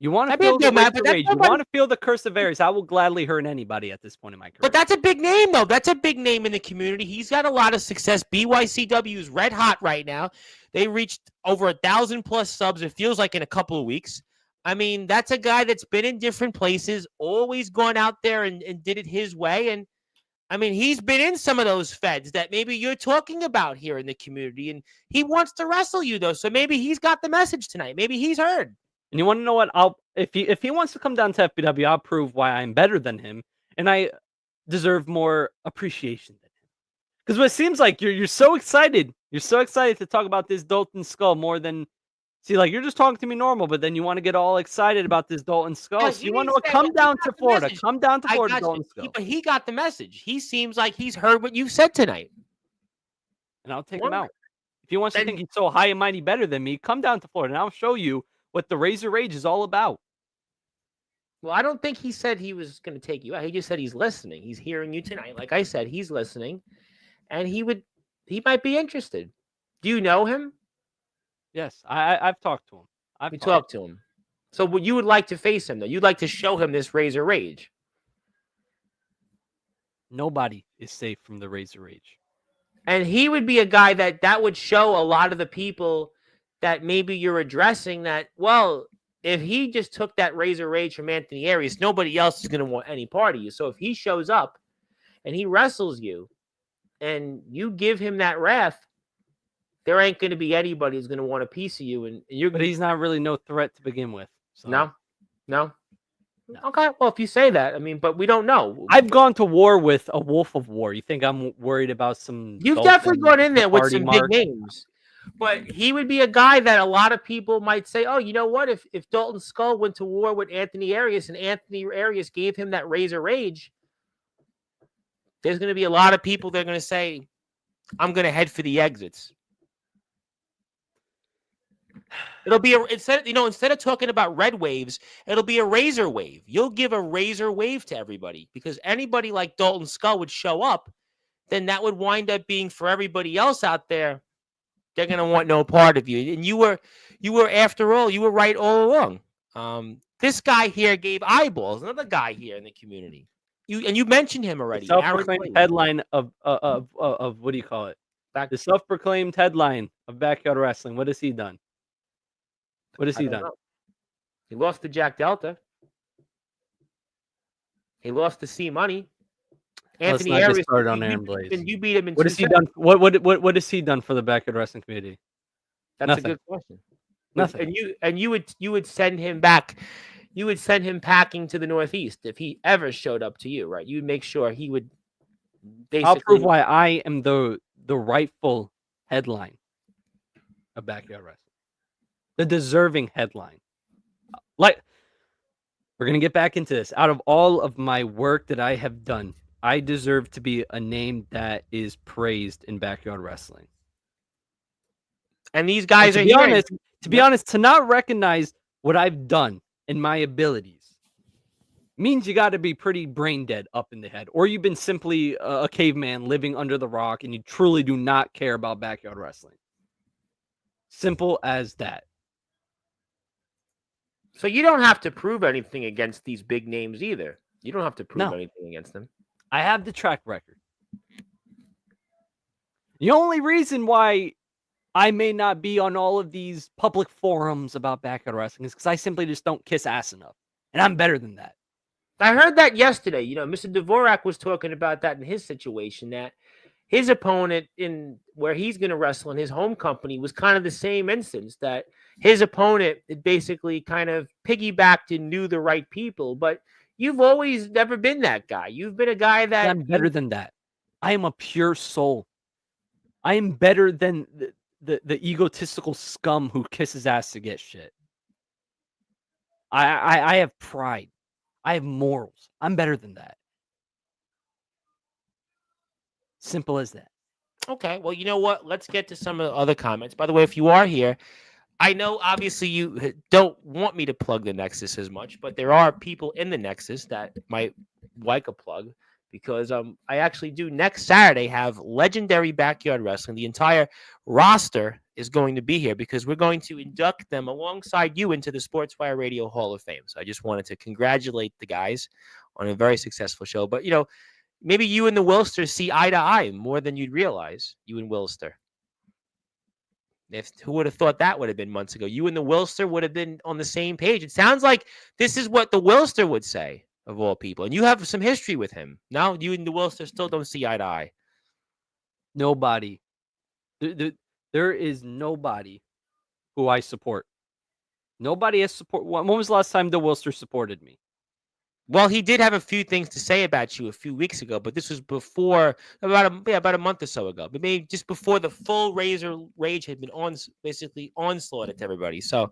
You want to That'd be a feel the good match, rage but of that's rage. You nobody- want to feel the curse of Aries. I will gladly hurt anybody at this point in my career. But that's a big name, though. That's a big name in the community. He's got a lot of success. BYCW is red hot right now. They reached over 1,000+ subs. It feels like in a couple of weeks. I mean, that's a guy that's been in different places, always gone out there and did it his way. And I mean, he's been in some of those feds that maybe you're talking about here in the community. And he wants to wrestle you, though. So maybe he's got the message tonight. Maybe he's heard. And you want to know what? If he wants to come down to FBW, I'll prove why I'm better than him, and I deserve more appreciation than him. Because what it seems like you're so excited. You're so excited to talk about this Dalton Skull more than like you're just talking to me normal, but then you want to get all excited about this Dalton Skull. Yeah, So you want to come down to Florida. message. Come down to I Florida, got you. Dalton Skull. But he got the message. He seems like he's heard what you've said tonight. And I'll take him out. If he wants to think he's so high and mighty better than me, come down to Florida and I'll show you what the Razor Rage is all about. Well, I don't think he said he was going to take you out. He just said he's listening. He's hearing you tonight. Like I said, he's listening, and he might be interested. Do you know him? Yes, I've talked to him. You talked to him. So you would like to face him, though. You'd like to show him this Razor Rage. Nobody is safe from the Razor Rage. And he would be a guy that would show a lot of the people that maybe you're addressing that, well, if he just took that Razor Rage from Anthony Aries, nobody else is going to want any part of you. So if he shows up and he wrestles you and you give him that wrath, there ain't going to be anybody who's going to want a piece of you. And you're. But he's not really no threat to begin with. So. No. Okay, well, if you say that, I mean, but we don't know. I've gone to war with a Wolf of War. You think I'm worried about some? You've definitely gone in there with some big names. But he would be a guy that a lot of people might say, oh, you know what? If Dalton Skull went to war with Anthony Arias and Anthony Arias gave him that Razor Rage, there's going to be a lot of people that are going to say, I'm going to head for the exits. It'll be instead of talking about red waves, it'll be a razor wave. You'll give a razor wave to everybody because anybody like Dalton Skull would show up, then that would wind up being for everybody else out there. They're going to want no part of you. And you were after all, you were right all along. This guy here gave eyeballs, another guy here in the community. You mentioned him already. The self-proclaimed headline of what do you call it? The self-proclaimed headline of Backyard Wrestling. What has he done? What has he done? He lost to Jack Delta. He lost to C Money. Let's Anthony not get Aries, started on Aaron Blaze. you beat him in What 2 has he seconds. done? What has he done for the backyard wrestling community? That's Nothing. a good question. Nothing. And you would send him back. You would send him packing to the Northeast if he ever showed up to you, right? You would make sure he would basically. I'll prove why I am the rightful headline of backyard wrestling, the deserving headline. Like, we're gonna get back into this. Out of all of my work that I have done, I deserve to be a name that is praised in backyard wrestling. And these guys and are here. To be honest, to not recognize what I've done and my abilities means you got to be pretty brain dead up in the head, or you've been simply a caveman living under the rock and you truly do not care about backyard wrestling. Simple as that. So you don't have to prove anything against these big names either. You don't have to prove anything against them. I have the track record. The only reason why I may not be on all of these public forums about backyard wrestling is because I simply just don't kiss ass enough. And I'm better than that. I heard that yesterday. You know, Mr. Dvorak was talking about that in his situation, that his opponent in where he's going to wrestle in his home company was kind of the same instance, that his opponent basically kind of piggybacked and knew the right people. But you've always never been that guy. You've been a guy that... I'm better than that. I am a pure soul. I am better than the egotistical scum who kisses ass to get shit. I have pride. I have morals. I'm better than that. Simple as that. Okay, well, you know what? Let's get to some of the other comments. By the way, if you are here, I know obviously you don't want me to plug the Nexus as much, but there are people in the Nexus that might like a plug, because I actually do next Saturday have Legendary Backyard Wrestling. The entire roster is going to be here because we're going to induct them alongside you into the Sportswire Radio Hall of Fame. So I just wanted to congratulate the guys on a very successful show. But, you know, maybe you and the Wilsters see eye to eye more than you'd realize, you and Wilster. Who would have thought that would have been months ago? You and the Wilster would have been on the same page. It sounds like this is what the Wilster would say, of all people. And you have some history with him. Now you and the Wilster still don't see eye to eye. Nobody. There is nobody who I support. Nobody has support. When was the last time the Wilster supported me? Well, he did have a few things to say about you a few weeks ago, but this was before about a month or so ago. But maybe just before the full Razor Rage had been basically onslaught at everybody. So,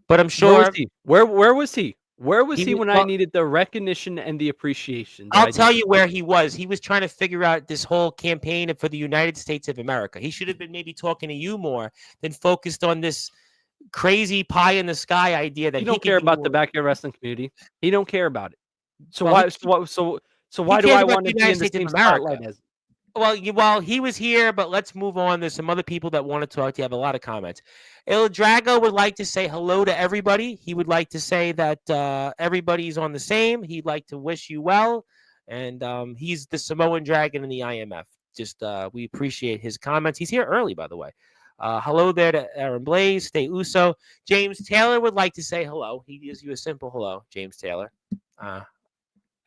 but I'm sure Where was he? Where was he when I needed the recognition and the appreciation? I'll tell you where he was. He was trying to figure out this whole campaign for the United States of America. He should have been maybe talking to you more than focused on this crazy pie in the sky idea that he don't care about the backyard wrestling community. He don't care about it. So well, why do I want to be in the same spotlight as? Well, he was here, but let's move on. There's some other people that want to talk to you. I have a lot of comments. Il Drago would like to say hello to everybody. He would like to say that everybody's on the same. He'd like to wish you well. And he's the Samoan Dragon in the IMF. Just we appreciate his comments. He's here early, by the way. Hello there to Aaron Blaze, Stay Uso. James Taylor would like to say hello. He gives you a simple hello, James Taylor.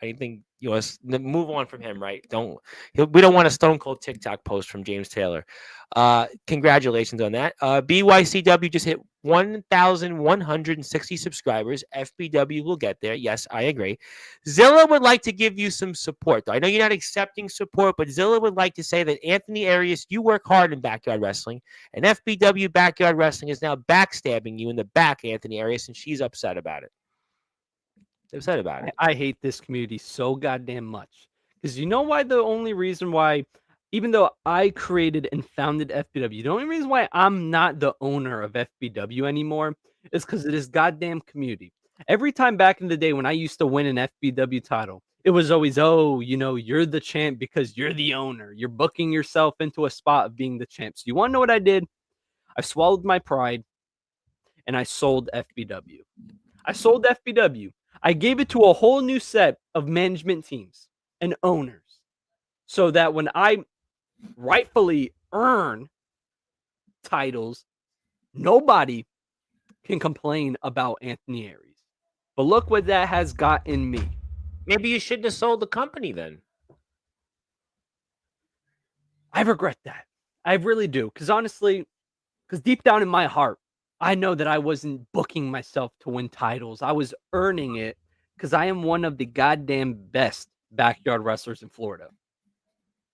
Anything you want to move on from him, right? We don't want a Stone Cold TikTok post from James Taylor. Congratulations on that. BYCW just hit 1,160 subscribers. FBW will get there. Yes, I agree. Zilla would like to give you some support, though. I know you're not accepting support, but Zilla would like to say that Anthony Aries, you work hard in backyard wrestling, and FBW Backyard Wrestling is now backstabbing you in the back, Anthony Aries, and she's upset about it. Upset about it. I hate this community so goddamn much. Because you know why? The only reason why, even though I created and founded FBW, the only reason why I'm not the owner of FBW anymore is because of this goddamn community. Every time back in the day when I used to win an FBW title, it was always, oh, you know, you're the champ because you're the owner. You're booking yourself into a spot of being the champ. So you want to know what I did? I swallowed my pride and I sold FBW. I sold FBW. I gave it to a whole new set of management teams and owners so that when I rightfully earn titles, nobody can complain about Anthony Aries. But look what that has gotten me. Maybe you shouldn't have sold the company then. I regret that. I really do. Because honestly, because deep down in my heart, I know that I wasn't booking myself to win titles. I was earning it because I am one of the goddamn best backyard wrestlers in Florida.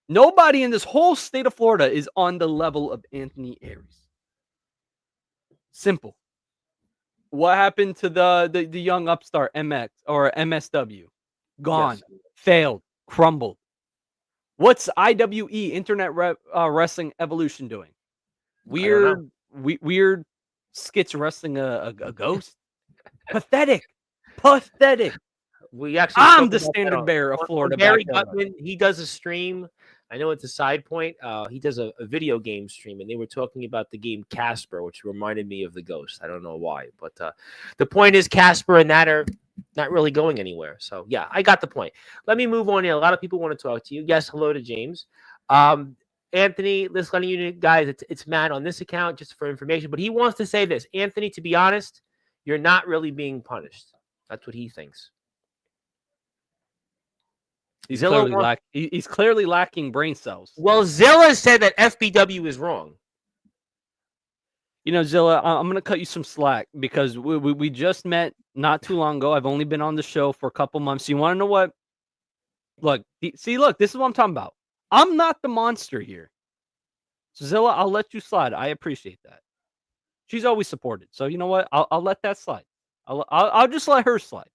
Nobody in this whole state of Florida is on the level of Anthony Aries. Simple. What happened to the young upstart MX or MSW? Gone, Yes. failed, crumbled. What's IWE Internet Wrestling Evolution doing? I don't know. Weird skits wrestling a ghost. Pathetic, pathetic. We actually I'm spoke the about that standard bearer of on Florida Barry backyard. Gutman. He does a stream. I know it's a side point. He does a video game stream, and they were talking about the game Casper, which reminded me of the Ghost. I don't know why, but the point is Casper and that are not really going anywhere. So yeah, I got the point. Let me move on here. A lot of people want to talk to you. Yes, hello to James. Anthony, let's letting you guys, it's Matt on this account just for information, but he wants to say this. Anthony, to be honest, you're not really being punished. That's what he thinks. He's Zilla clearly lacking brain cells. Well, Zilla said that FBW is wrong. You know, Zilla, I'm going to cut you some slack because we just met not too long ago. I've only been on the show for a couple months. You want to know what? Look, this is what I'm talking about. I'm not the monster here. So Zilla, I'll let you slide. I appreciate that. She's always supported. So you know what? I'll let that slide. I'll just let her slide.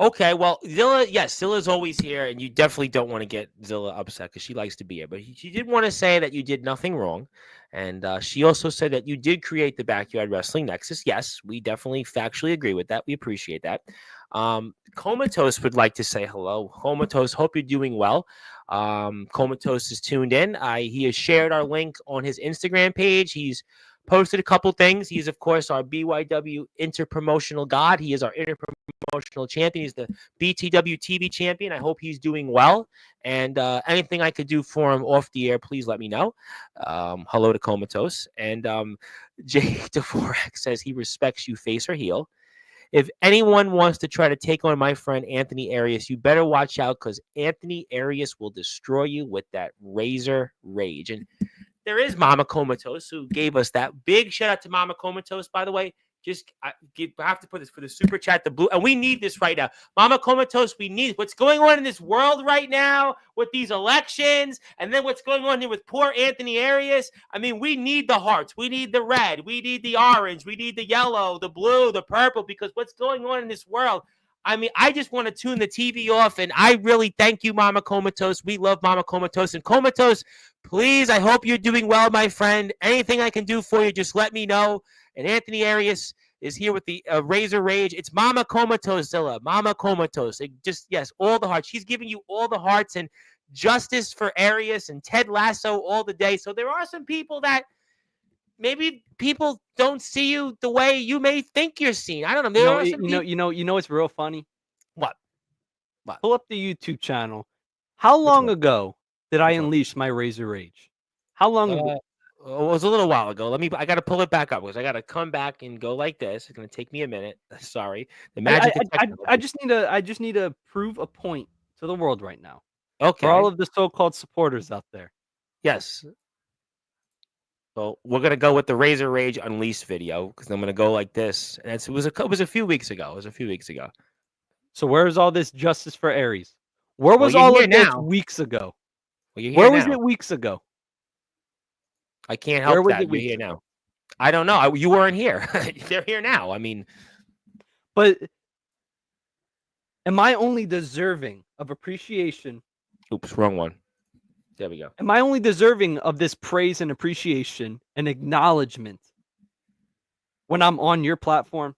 Okay, well, Zilla's always here, and you definitely don't want to get Zilla upset because she likes to be here. But she did want to say that you did nothing wrong, and she also said that you did create the Backyard Wrestling Nexus. Yes, we definitely factually agree with that. We appreciate that. Comatose would like to say hello. Comatose, hope you're doing well. Comatose is tuned in. He has shared our link on his Instagram page. He's posted a couple things. He's, of course, our BYW interpromotional god. He is our interpromotional champion. He's the BTW TV champion. I hope he's doing well. And anything I could do for him off the air, please let me know. Hello to Comatose. And Jay Dvorak says he respects you, face or heel. If anyone wants to try to take on my friend Anthony Aries, you better watch out because Anthony Aries will destroy you with that razor rage. And there is Mama Comatose who gave us that. Big shout out to Mama Comatose, by the way. I have to put this for the super chat, the blue, and we need this right now. Mama Comatose, we need what's going on in this world right now with these elections, and then what's going on here with poor Anthony Arias. I mean, we need the hearts, we need the red, we need the orange, we need the yellow, the blue, the purple, because what's going on in this world. I mean, I just want to tune the TV off, and I really thank you, Mama Comatose. We love Mama Comatose. And Comatose, please, I hope you're doing well, my friend. Anything I can do for you, just let me know. And Anthony Arias is here with the Razor Rage. It's Mama Comatose, Zilla. Mama Comatose. Yes, all the hearts. She's giving you all the hearts and justice for Arias and Ted Lasso all the day. So there are some people that maybe people don't see you the way you may think you're seen. I don't know. You know what's real funny? What? Pull up the YouTube channel. How long ago did I Which one? unleash my Razor Rage? How long ago? It was a little while ago. I got to pull it back up because I got to come back and go like this. It's going to take me a minute. Sorry. The magic. I just need to prove a point to the world right now. Okay. For all of the so-called supporters out there. Yes. So we're going to go with the Razor Rage Unleashed video because I'm going to go like this. And it was a few weeks ago. So where's all this justice for Aries? Where was you're all here of this now. weeks ago? Well, you're here Where was now. it weeks ago? I can't help that. You're here now. I don't know. You weren't here. They're here now. I mean, but am I only deserving of appreciation? Oops, wrong one. There we go. Am I only deserving of this praise and appreciation and acknowledgement when I'm on your platform?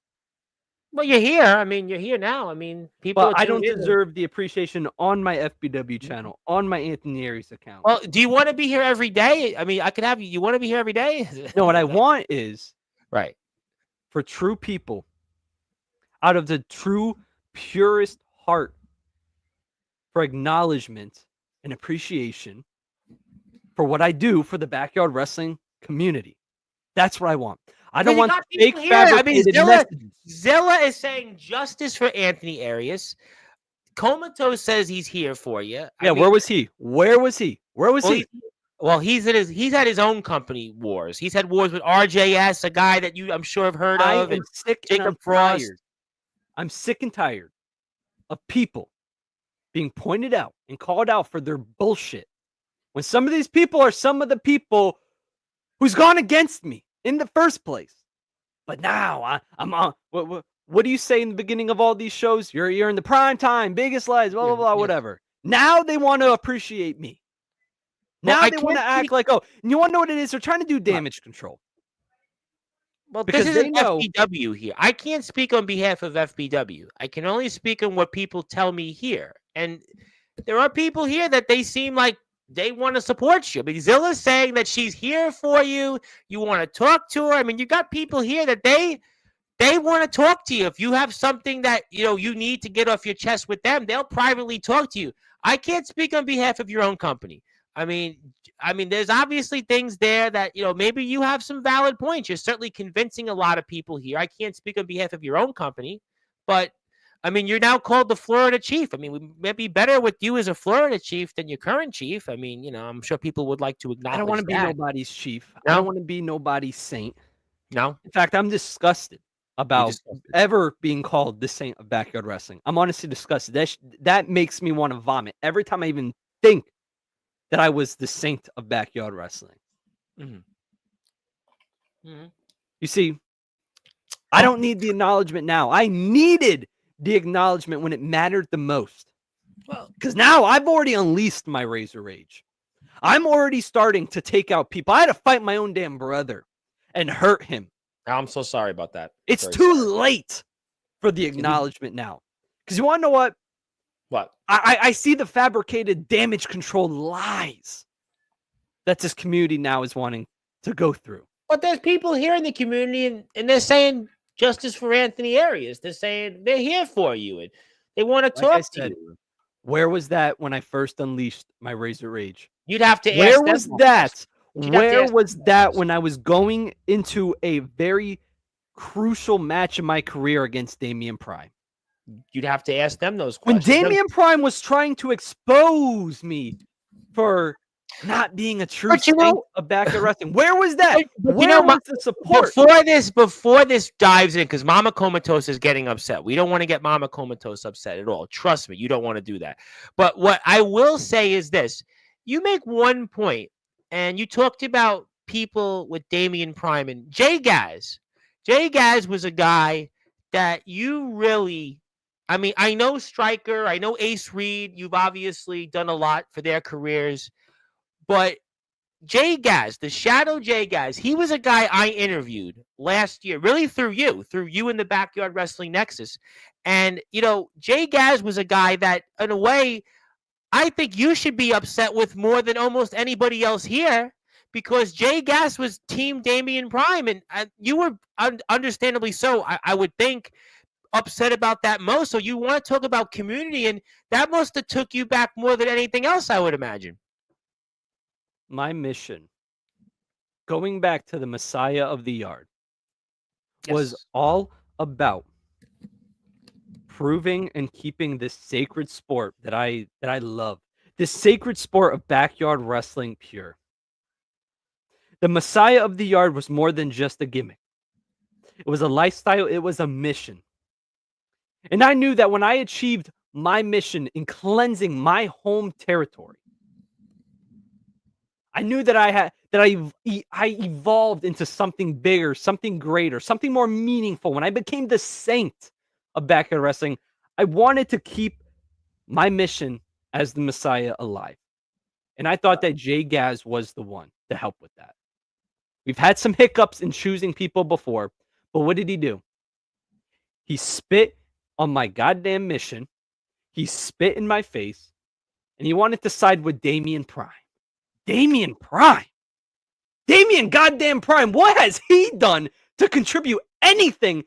Well, you're here. I mean, you're here now. I mean, people. But I don't deserve the appreciation on my FBW channel, on my Anthony Aries account. Well, do you want to be here every day? I mean, I could have you. You want to be here every day? No, what I want is right for true people, out of the true purest heart, for acknowledgement and appreciation for what I do for the backyard wrestling community. That's what I want. I don't You want got fake people here. I mean, fabricated messages. Zilla is saying justice for Anthony Arias. Comatose says he's here for you. Yeah, where was he? Where was he? Where was Well, he? he's had his own company wars. He's had wars with RJS, a guy that I'm sure have heard I of, am and sick and Jacob I'm Frost. tired. I'm sick and tired of people being pointed out and called out for their bullshit. When some of these people are some of the people who's gone against me in the first place. But now I'm on. What do you say in the beginning of all these shows? You're in the prime time, biggest lies, blah blah blah, whatever. Now they want to appreciate me. Well, Now I they want to can't act speak. like, oh, and you want to know what it is? They're trying to do damage control Well, this because they isn't know. FBW here. I can't speak on behalf of FBW. I can only speak on what people tell me here. And there are people here that they seem like they want to support you. I mean, Zilla's saying that she's here for you. You want to talk to her. I mean, you got people here that they want to talk to you. If you have something that you need to get off your chest with them, they'll privately talk to you. I can't speak on behalf of your own company. I mean, there's obviously things there that maybe you have some valid points. You're certainly convincing a lot of people here. I can't speak on behalf of your own company, but I mean, you're now called the Florida chief. I mean, we may be better with you as a Florida chief than your current chief. I mean, I'm sure people would like to acknowledge I don't want to be that. nobody's chief. I No, don't want to be nobody's saint. no, In fact, I'm disgusted about disgusted. ever being called the saint of backyard wrestling. I'm honestly disgusted. That makes me want to vomit every time I even think that I was the saint of backyard wrestling. Mhm. Mhm. You see, I don't need the acknowledgement now. I needed the acknowledgement when it mattered the most. Well, Because now I've already unleashed my razor rage. I'm already starting to take out people. I had to fight my own damn brother and hurt him. I'm so sorry about that. It's Very too sorry. late for the acknowledgement now. Because you want to know what? What? I see the fabricated damage control lies that this community now is wanting to go through. But there's people here in the community, and they're saying justice for Anthony Arias. They're saying they're here for you, and they want to Like I talk to said, you. where was that when I first unleashed my razor rage? You'd have to Where ask them was that that? question. You'd have to Where ask was them that question. when I was going into a very crucial match in my career against Damian Prime? You'd have to ask them those When questions. Damian Prime was trying to expose me for not being a true But you saint know- of backyard wrestling, where was that? But Where was the support? before this dives in, because Mama Comatose is getting upset. We don't want to get Mama Comatose upset at all. Trust me, you don't want to do that. But what I will say is this: you make one point, and you talked about people with Damian Prime and Jay Gaz. Jay Gaz was a guy that you really. I mean, I know Stryker, I know Ace Reed. You've obviously done a lot for their careers, but Jay Gaz, the Shadow Jay Gaz, he was a guy I interviewed last year, really through you in the Backyard Wrestling Nexus. And, Jay Gaz was a guy that, in a way, I think you should be upset with more than almost anybody else here, because Jay Gaz was Team Damian Prime, and you were understandably so, I would think, upset about that most. So you want to talk about community, and that must have took you back more than anything else, I would imagine. My mission, going back to the Messiah of the Yard, was Yes. all about proving and keeping this sacred sport that I love, this sacred sport of backyard wrestling pure. The Messiah of the Yard was more than just a gimmick. It was a lifestyle, it was a mission. And I knew that when I achieved my mission in cleansing my home territory, I knew that I evolved into something bigger, something greater, something more meaningful. When I became the saint of backyard wrestling, I wanted to keep my mission as the Messiah alive. And I thought that Jay Gaz was the one to help with that. We've had some hiccups in choosing people before, but what did he do? He spit on my goddamn mission. He spit in my face, and he wanted to side with Damian Prime. Damian Prime. Damian goddamn Prime. What has he done to contribute anything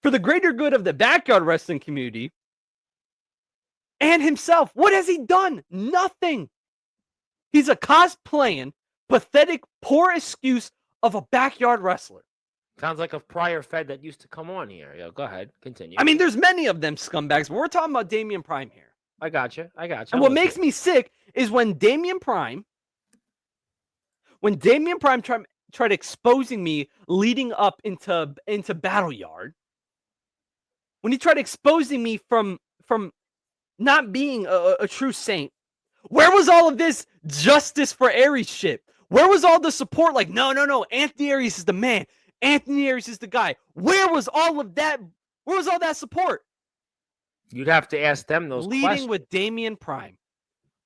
for the greater good of the backyard wrestling community and himself? What has he done? Nothing. He's a cosplaying, pathetic, poor excuse of a backyard wrestler. Sounds like a prior Fed that used to come on here. Yo, go ahead, continue. I mean, there's many of them scumbags, but we're talking about Damian Prime here. I got you. And what makes me sick is when Damian Prime tried exposing me leading up into Battle Yard, when he tried exposing me from not being a true saint, where was all of this justice for Aries shit? Where was all the support? Like, no, Anthony Aries is the man. Anthony Aries is the guy. Where was all of that? Where was all that support? You'd have to ask them those Leading questions. with Damian Prime.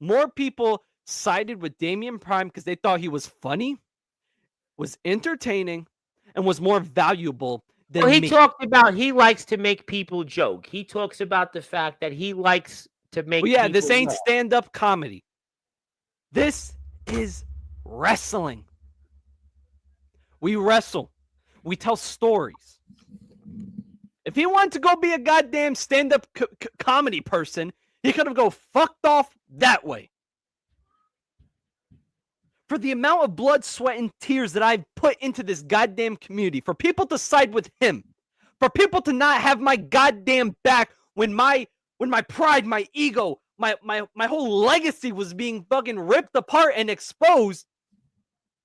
More people sided with Damian Prime because they thought he was funny, was entertaining, and was more valuable than Well, he me. talked about he likes to make people joke. He talks about the fact that he likes to make Well, yeah, people this ain't laugh. stand-up comedy. This is wrestling. We wrestle. We tell stories. If he wanted to go be a goddamn stand-up comedy person, he could have go fucked off that way. For the amount of blood, sweat, and tears that I've put into this goddamn community, for people to side with him, for people to not have my goddamn back when my pride, my ego, my whole legacy was being fucking ripped apart and exposed,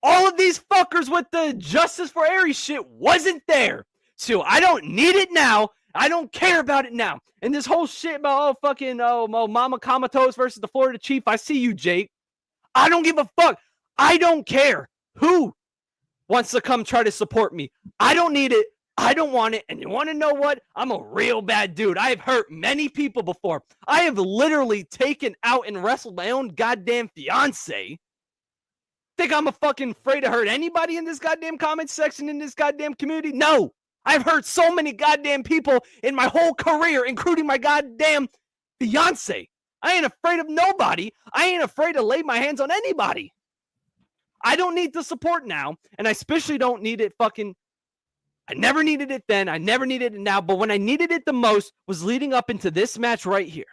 all of these fuckers with the Justice for Aries shit wasn't there. So I don't need it now. I don't care about it now. And this whole shit about Mama Comatose versus the Florida Chief, I see you, Jake. I don't give a fuck. I don't care who wants to come try to support me. I don't need it. I don't want it. And you want to know what? I'm a real bad dude. I have hurt many people before. I have literally taken out and wrestled my own goddamn fiance. Think I'm a fucking afraid to hurt anybody in this goddamn comment section in this goddamn community? No. I've hurt so many goddamn people in my whole career, including my goddamn fiance. I ain't afraid of nobody. I ain't afraid to lay my hands on anybody. I don't need the support now, and I especially don't need it fucking... I never needed it then. I never needed it now, but when I needed it the most was leading up into this match right here.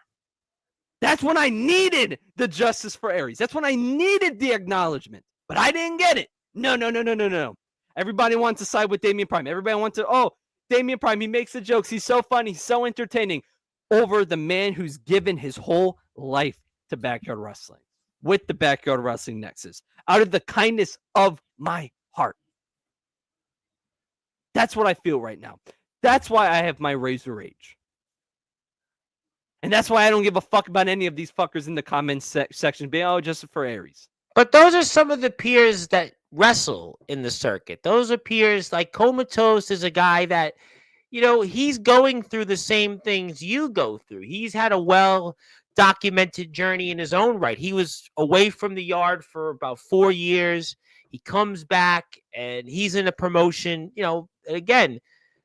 That's when I needed the Justice for Aries. That's when I needed the acknowledgement, but I didn't get it. No. Everybody wants to side with Damian Prime. Everybody wants to, Damian Prime, he makes the jokes. He's so funny. He's so entertaining. Over the man who's given his whole life to Backyard Wrestling with the Backyard Wrestling Nexus out of the kindness of my heart. That's what I feel right now. That's why I have my Razor Rage. And that's why I don't give a fuck about any of these fuckers in the comments section being, just for Aries. But those are some of the peers that wrestle in the circuit. Those are peers like Comatose is a guy that, he's going through the same things you go through. He's had a well-documented journey in his own right. He was away from the yard for about 4 years. He comes back and he's in a promotion, again,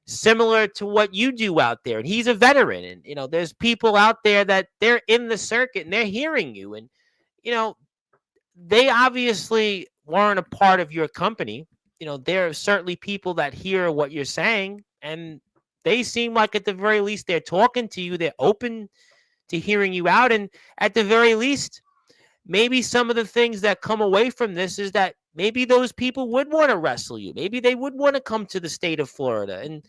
similar to what you do out there. And he's a veteran. And, there's people out there that they're in the circuit and they're hearing you. And, they obviously weren't a part of your company. There are certainly people that hear what you're saying, and they seem like at the very least they're talking to you. They're open to hearing you out. And at the very least, maybe some of the things that come away from this is that maybe those people would want to wrestle you. Maybe they would want to come to the state of Florida, and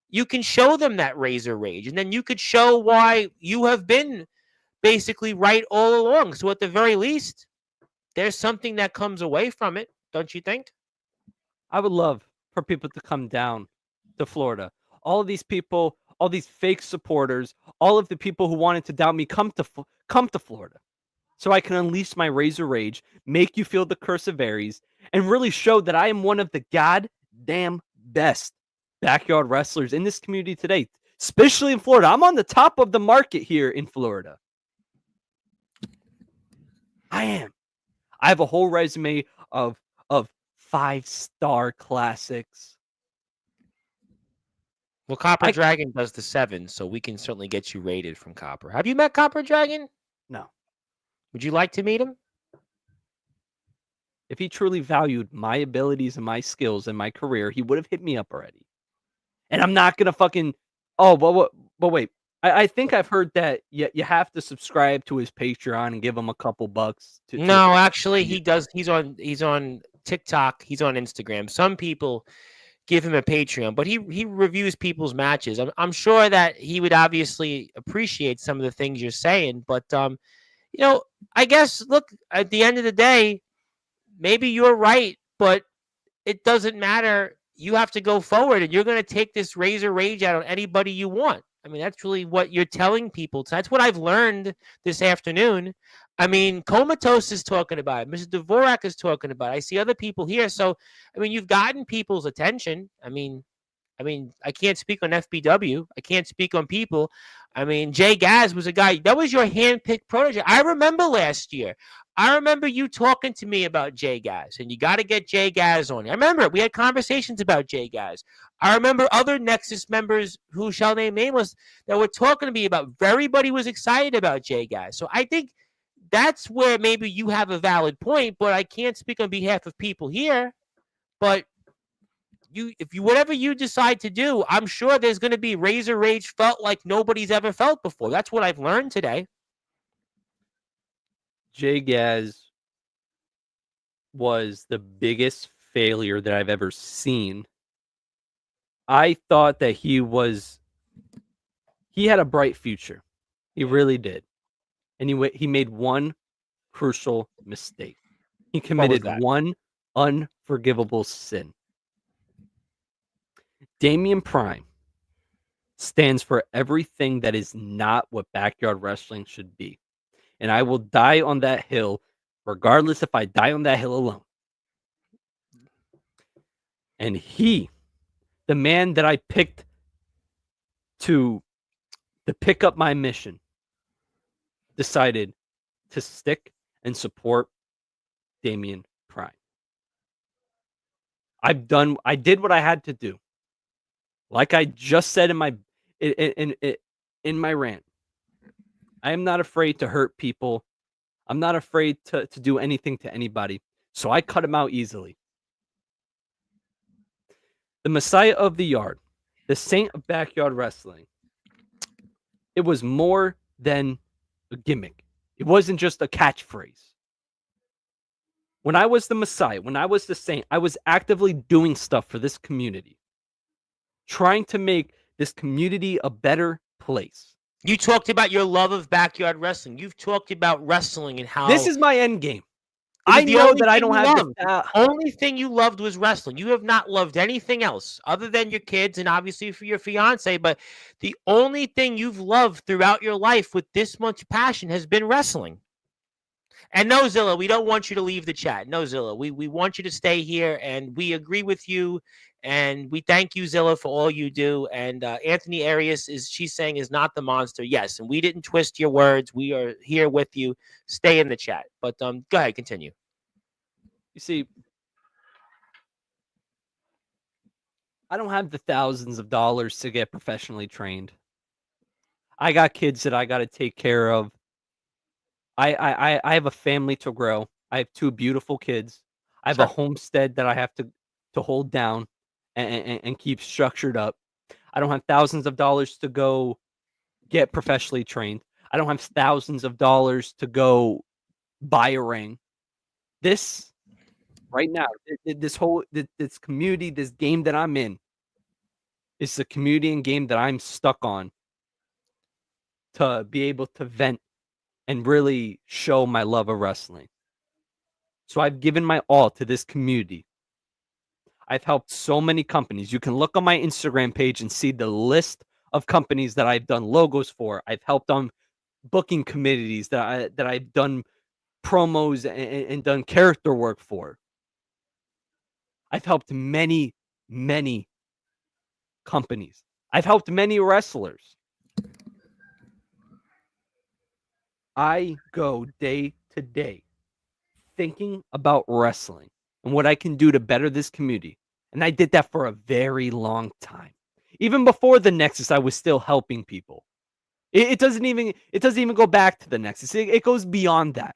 you can show them that Razor Rage. And then you could show why you have been basically right all along. So at the very least, there's something that comes away from it, don't you think? I would love for people to come down to Florida. All of these people, all these fake supporters, all of the people who wanted to doubt me, come to Florida, so I can unleash my Razor Rage, make you feel the curse of Aries, and really show that I am one of the goddamn best backyard wrestlers in this community today, especially in Florida. I'm on the top of the market here in Florida. I am. I have a whole resume of 5-star classics. Well, Copper Dragon does the 7, so we can certainly get you rated from Copper. Have you met Copper Dragon? No. Would you like to meet him? If he truly valued my abilities and my skills and my career, he would have hit me up already. And I'm not going to fucking... but wait. I think I've heard that you have to subscribe to his Patreon and give him a couple bucks. No, actually, he does. He's on TikTok. He's on Instagram. Some people give him a Patreon, but he reviews people's matches. I'm sure that he would obviously appreciate some of the things you're saying, but I guess look, at the end of the day, maybe you're right, but it doesn't matter. You have to go forward, and you're going to take this razor rage out on anybody you want. I mean, that's really what you're telling people. That's what I've learned this afternoon. I mean, Comatose is talking about it. Mrs. Dvorak is talking about it. I see other people here. So, I mean, you've gotten people's attention. I can't speak on FBW. I can't speak on people. I mean, Jay Gaz was a guy that was your handpicked protege. I remember last year. I remember you talking to me about Jay Gaz, and you got to get Jay Gaz on. I remember we had conversations about Jay Gaz. I remember other Nexus members who shall name nameless that were talking to me about. Everybody was excited about Jay Gaz. So I think that's where maybe you have a valid point, but I can't speak on behalf of people here. But whatever you decide to do, I'm sure there's going to be razor rage felt like nobody's ever felt before. That's what I've learned today. Jay Gaz was the biggest failure that I've ever seen. I thought that he had a bright future. He really did. And he made one crucial mistake. He committed one unforgivable sin. Damian Prime stands for everything that is not what backyard wrestling should be. And I will die on that hill, regardless if I die on that hill alone. And he, the man that I picked to pick up my mission, decided to stick and support Damian Prime. I did what I had to do. Like I just said in my rant, I am not afraid to hurt people. I'm not afraid to do anything to anybody. So I cut him out easily. The Messiah of the Yard, the Saint of Backyard Wrestling, it was more than a gimmick. It wasn't just a catchphrase. When I was the Messiah, when I was the Saint, I was actively doing stuff for this community, trying to make this community a better place. You talked about your love of backyard wrestling. You've talked about wrestling and how this is my end game. I know that I don't have the only thing you loved was wrestling. You have not loved anything else other than your kids and obviously for your fiance. But the only thing you've loved throughout your life with this much passion has been wrestling. And no, Zilla, we don't want you to leave the chat. No, Zilla, we want you to stay here, and we agree with you. And we thank you, Zilla, for all you do. And Anthony Aries she's saying is not the monster. Yes, and we didn't twist your words. We are here with you. Stay in the chat. But go ahead, continue. You see, I don't have the thousands of dollars to get professionally trained. I got kids that I got to take care of. I have a family to grow. I have 2 beautiful kids. I have a homestead that I have to hold down and keep structured up. I don't have thousands of dollars to go get professionally trained. I don't have thousands of dollars to go buy a ring. This right now, this community, this game that I'm in, is the community and game that I'm stuck on to be able to vent and really show my love of wrestling. So I've given my all to this community. I've helped so many companies. You can look on my Instagram page and see the list of companies that I've done logos for. I've helped on booking committees that I've done promos and done character work for. I've helped many, many companies. I've helped many wrestlers. I go day to day thinking about wrestling and what I can do to better this community. And I did that for a very long time. Even before the Nexus, I was still helping people. It doesn't even go back to the Nexus. It goes beyond that.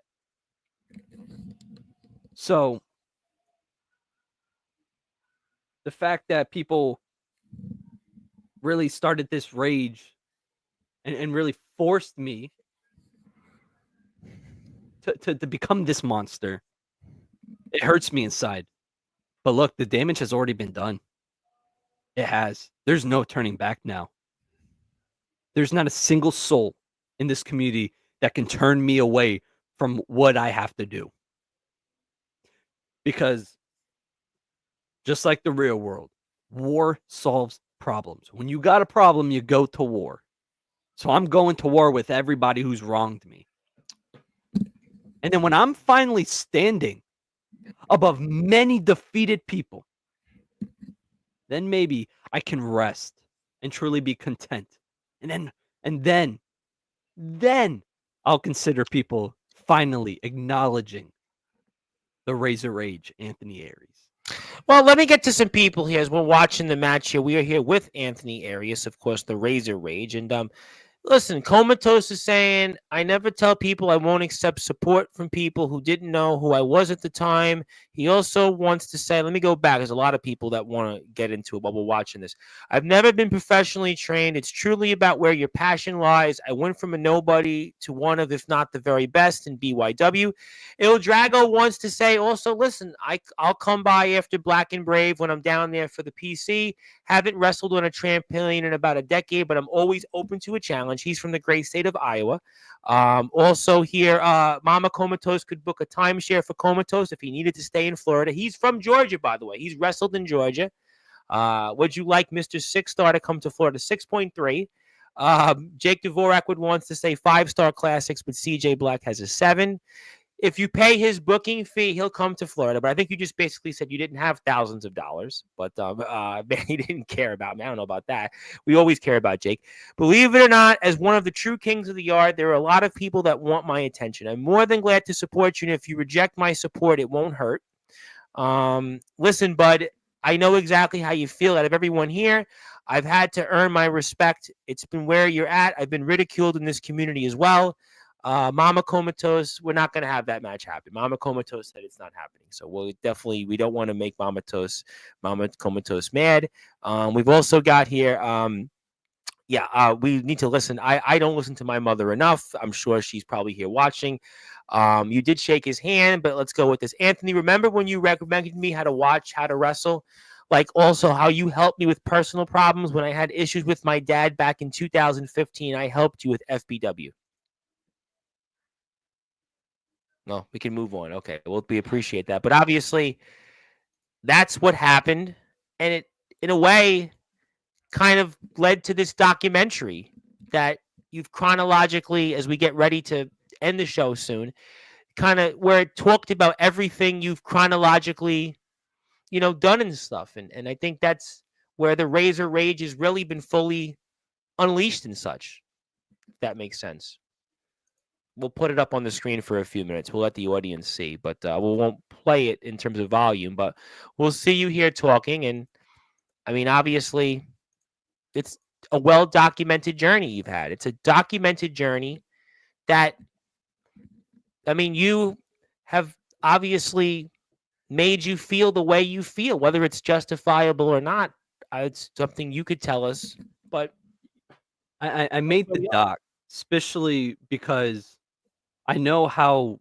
So the fact that people really started this rage and really forced me to become this monster, it hurts me inside. But look, the damage has already been done. It has. There's no turning back now. There's not a single soul in this community that can turn me away from what I have to do. Because just like the real world, war solves problems. When you got a problem, you go to war. So I'm going to war with everybody who's wronged me. And then when I'm finally standing above many defeated people, then maybe I can rest and truly be content. And then I'll consider people finally acknowledging the Razor Rage Anthony Aries. Well, let me get to some people here as we're watching the match here. We are here with Anthony Arias, of course, the Razor Rage. And listen, Comatose is saying, I never tell people I won't accept support from people who didn't know who I was at the time. He also wants to say, let me go back. There's a lot of people that want to get into it while we're watching this. I've never been professionally trained. It's truly about where your passion lies. I went from a nobody to one of, if not the very best in BYW. Il Drago wants to say also, listen, I'll come by after Black and Brave when I'm down there for the PC. Haven't wrestled on a trampoline in about a decade, but I'm always open to a challenge. He's from the great state of Iowa. Also here, Mama Comatose could book a timeshare for Comatose if he needed to stay in Florida. He's from Georgia, by the way. He's wrestled in Georgia. Would you like Mr. Six Star to come to Florida? 6.3. Jake Dvorak would wants to say 5-star classics, but CJ Black has a 7. If you pay his booking fee, he'll come to Florida. But I think you just basically said you didn't have thousands of dollars. But he didn't care about me. I don't know about that. We always care about Jake. Believe it or not, as one of the true kings of the yard, there are a lot of people that want my attention. I'm more than glad to support you. And if you reject my support, it won't hurt. Listen, bud, I know exactly how you feel out of everyone here. I've had to earn my respect. It's been where you're at. I've been ridiculed in this community as well. Mama Comatose, we're not going to have that match happen. Mama Comatose said it's not happening. So we don't want to make Mama Comatose mad. We've also got here, we need to listen. I don't listen to my mother enough. I'm sure she's probably here watching. You did shake his hand, but let's go with this. Anthony, remember when you recommended me how to wrestle? Like also how you helped me with personal problems when I had issues with my dad back in 2015. I helped you with FBW. No, we can move on. Okay, well, we appreciate that. But obviously, that's what happened. And it, in a way, kind of led to this documentary that you've chronologically, as we get ready to end the show soon, kind of where it talked about everything you've chronologically, done and stuff. And I think that's where the Razor Rage has really been fully unleashed and such, if that makes sense. We'll put it up on the screen for a few minutes. We'll let the audience see, but we won't play it in terms of volume. But we'll see you here talking. And I mean, obviously, it's a well-documented journey you've had. It's a documented journey that, I mean, you have obviously made you feel the way you feel, whether it's justifiable or not. It's something you could tell us. But I made the doc, especially because I know how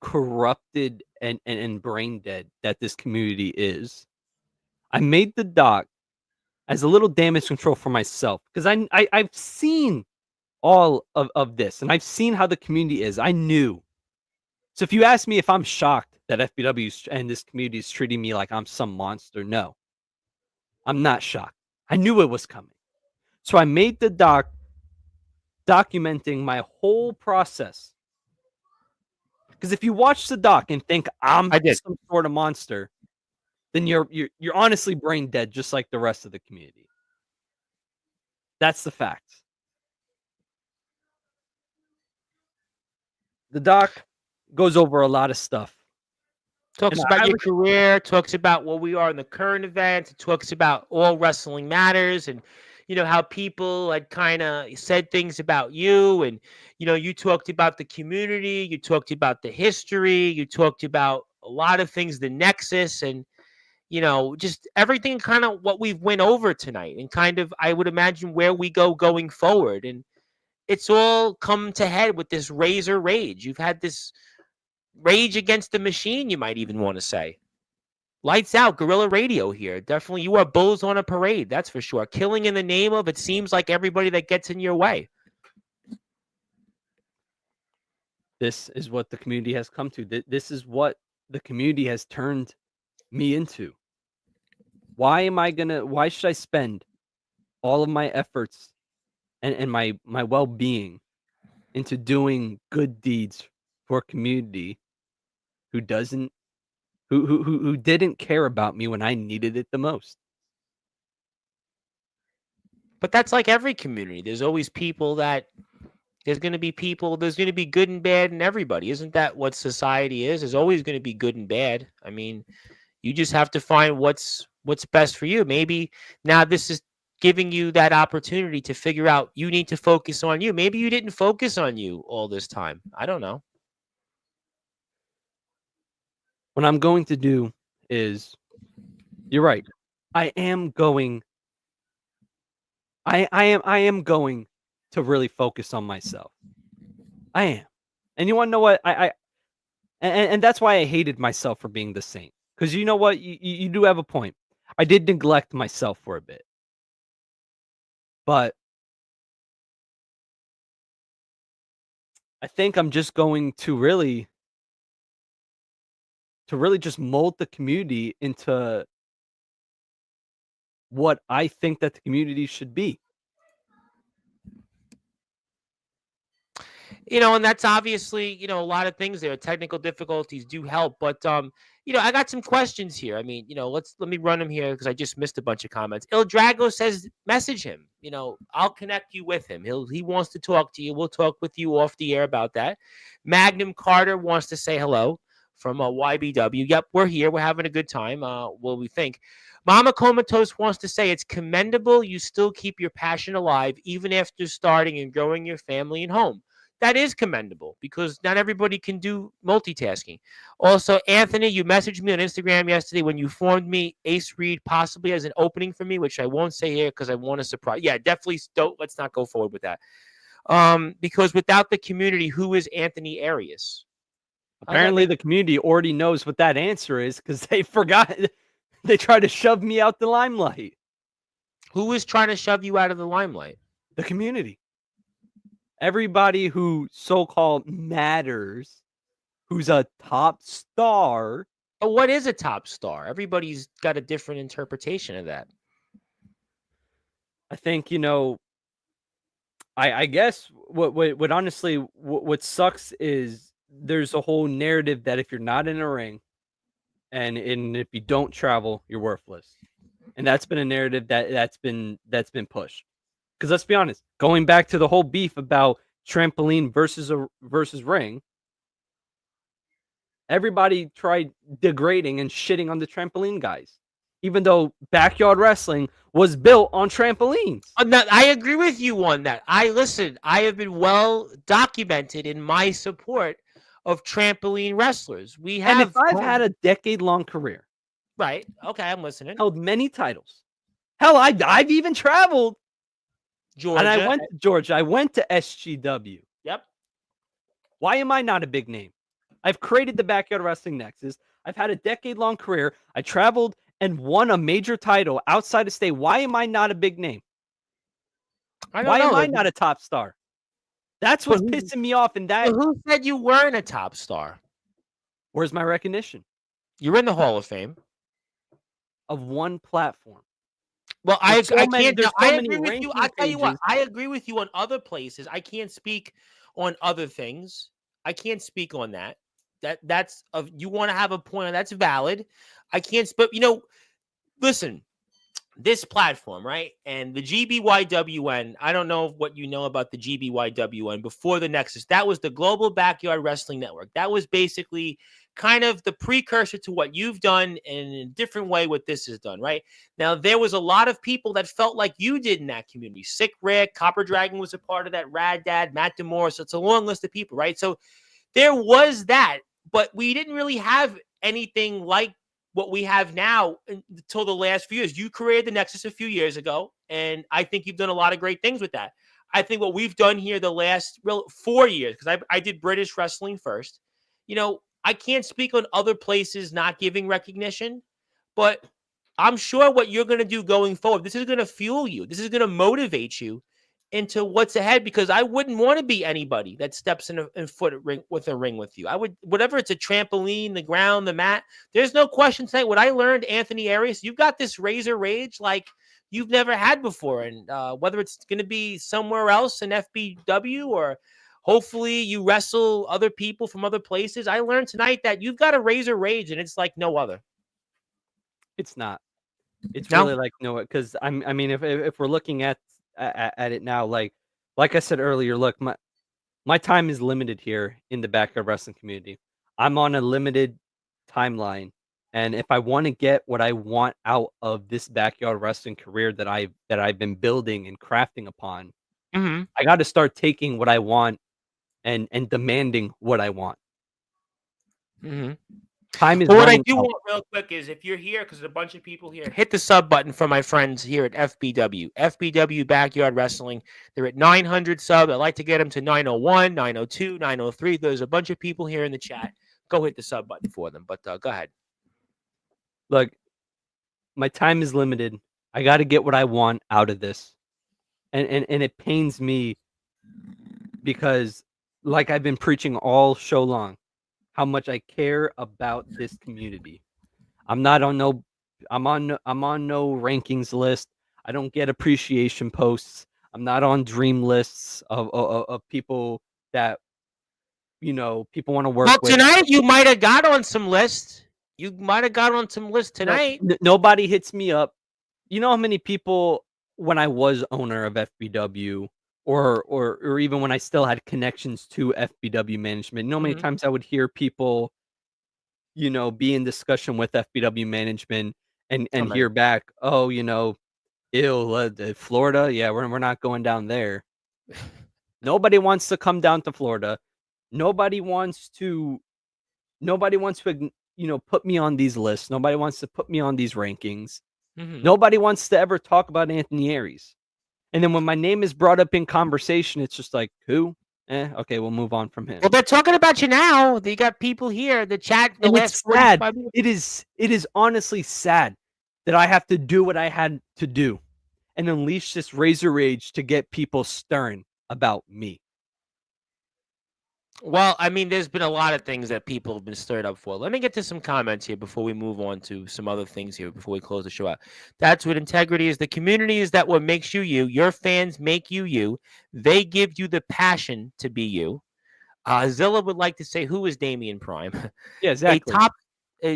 corrupted and brain dead that this community is. I made the doc as a little damage control for myself because I've seen all of this and I've seen how the community is. I knew. So if you ask me if I'm shocked that FBW and this community is treating me like I'm some monster, no. I'm not shocked. I knew it was coming. So I made the doc documenting my whole process. Because if you watch the doc and think I'm some sort of monster, then you're honestly brain dead, just like the rest of the community. That's the fact. The doc goes over a lot of stuff. Talks about your career, talks about what we are in the current events, it talks about all wrestling matters and how people had kind of said things about you and you talked about the community, you talked about the history, you talked about a lot of things, the nexus and just everything kind of what we've went over tonight and kind of I would imagine where we go going forward. And it's all come to head with this Razor Rage. You've had this rage against the machine, you might even want to say. Lights out, guerrilla radio here. Definitely, you are bulls on a parade. That's for sure. Killing in the name of, it seems like, everybody that gets in your way. This is what the community has come to. This is what the community has turned me into. Why should I spend all of my efforts and my well-being into doing good deeds for a community who doesn't who didn't care about me when I needed it the most? But that's like every community. There's always people that there's going to be people, there's going to be good and bad in everybody. Isn't that what society is? There's always going to be good and bad. I mean, you just have to find what's best for you. Maybe now this is giving you that opportunity to figure out you need to focus on you. Maybe you didn't focus on you all this time. I don't know. What I'm going to do is, you're right. I am going I am going to really focus on myself. I am. And you want to know what? And that's why I hated myself for being the saint. Because you know what? You do have a point. I did neglect myself for a bit. But I think I'm just going to really just mold the community into what I think that the community should be. And that's obviously, a lot of things there. Technical difficulties do help, but I got some questions here. I mean, let me run them here because I just missed a bunch of comments. Il Drago says, message him. I'll connect you with him. He wants to talk to you. We'll talk with you off the air about that. Magnum Carter wants to say hello from YBW. Yep, we're here. We're having a good time. What we think. Mama Comatose wants to say it's commendable you still keep your passion alive even after starting and growing your family and home. That is commendable because not everybody can do multitasking. Also, Anthony, you messaged me on Instagram yesterday when you informed me Ace Reed possibly has an opening for me, which I won't say here because I want to surprise. Yeah, definitely don't. Let's not go forward with that. Because without the community, who is Anthony Aries? Apparently, the community already knows what that answer is because they forgot. They tried to shove me out the limelight. Who is trying to shove you out of the limelight? The community. Everybody who so-called matters, who's a top star. What is a top star? Everybody's got a different interpretation of that. I think, I guess what honestly, what sucks is there's a whole narrative that if you're not in a ring and if you don't travel, you're worthless. And that's been a narrative that's been pushed. Because let's be honest, going back to the whole beef about trampoline versus ring, everybody tried degrading and shitting on the trampoline guys, even though backyard wrestling was built on trampolines. I agree with you on that. I have been well documented in my support of trampoline wrestlers. And if I've had a decade-long career, right? Okay, I'm listening. Held many titles. Hell, I've even traveled. Georgia. And I went to Georgia. I went to SGW. Yep. Why am I not a big name? I've created the Backyard Wrestling Nexus. I've had a decade-long career. I traveled and won a major title outside of state. Why am I not a big name? Why am I not a top star? That's what's pissing me off. And that. Who said you weren't a top star? Where's my recognition? You're in the Hall of Fame. Of one platform. Well, I agree with you. I'll tell you what, I agree with you on other places. I can't speak on other things. I can't speak on that. That's you want to have a point, that's valid. I can't, but listen, this platform, right? And the GBYWN, I don't know what you know about the GBYWN before the Nexus. That was the Global Backyard Wrestling Network. That was basically kind of the precursor to what you've done in a different way what this is done, right? Now, there was a lot of people that felt like you did in that community. Sick Rick, Copper Dragon was a part of that, Rad Dad, Matt DeMore. So it's a long list of people, right? So there was that, but we didn't really have anything like what we have now until the last few years. You created the Nexus a few years ago, and I think you've done a lot of great things with that. I think what we've done here the last 4 years, because I did British wrestling first, I can't speak on other places not giving recognition, But I'm sure what you're going to do going forward, this is going to fuel you. This is going to motivate you into what's ahead, because I wouldn't want to be anybody that steps in foot ring with a ring with you. I would, whatever, it's a trampoline, the ground, the mat. There's no question tonight. What I learned, Anthony Aries, you've got this razor rage like you've never had before. And whether it's going to be somewhere else in FBW or hopefully you wrestle other people from other places, I learned tonight that you've got a razor rage and it's like no other. It's not. It's No? really like no, because I mean, if we're looking at it now, like I said earlier, look, my time is limited here in the backyard wrestling community. I'm on a limited timeline, and if I want to get what I want out of this backyard wrestling career that I've been building and crafting upon, Mm-hmm. I got to start taking what I want and demanding what I want. Mm-hmm. Time is But what I running do out. want real quick is, if you're here, because there's a bunch of people here, hit the sub button for my friends here at FBW. FBW Backyard Wrestling. They're at 900 sub. I'd like to get them to 901, 902, 903. There's a bunch of people here in the chat. Go hit the sub button for them. But go ahead. Look, my time is limited. I got to get what I want out of this. And it pains me because, like I've been preaching all show long, how much I care about this community. I'm on no rankings list. I don't get appreciation posts. I'm not on dream lists of people that people want to work Well, with. tonight you might have got on some lists. You might have got on some lists tonight. Nobody hits me up. You know how many people, when I was owner of FBW, or even when I still had connections to FBW management, you know how many times I would hear people, be in discussion with FBW management and hear back, oh, Florida, yeah, we're not going down there. Nobody wants to come down to Florida. Nobody wants to put me on these lists. Nobody wants to put me on these rankings. Nobody wants to ever talk about Anthony Aries. And then when my name is brought up in conversation, it's just like, who? Okay, we'll move on from him. Well, they're talking about you now. They got people here. The chat. The and last it's sad. 45 minutes. It is honestly sad that I have to do what I had to do and unleash this razor rage to get people stirring about me. Well, I mean, there's been a lot of things that people have been stirred up for. Let me get to some comments here before we move on to some other things here before we close the show out. That's what integrity is. The community is that what makes you you. Your fans make you you. They give you the passion to be you. Zilla would like to say, who is Damian Prime? Yeah, exactly.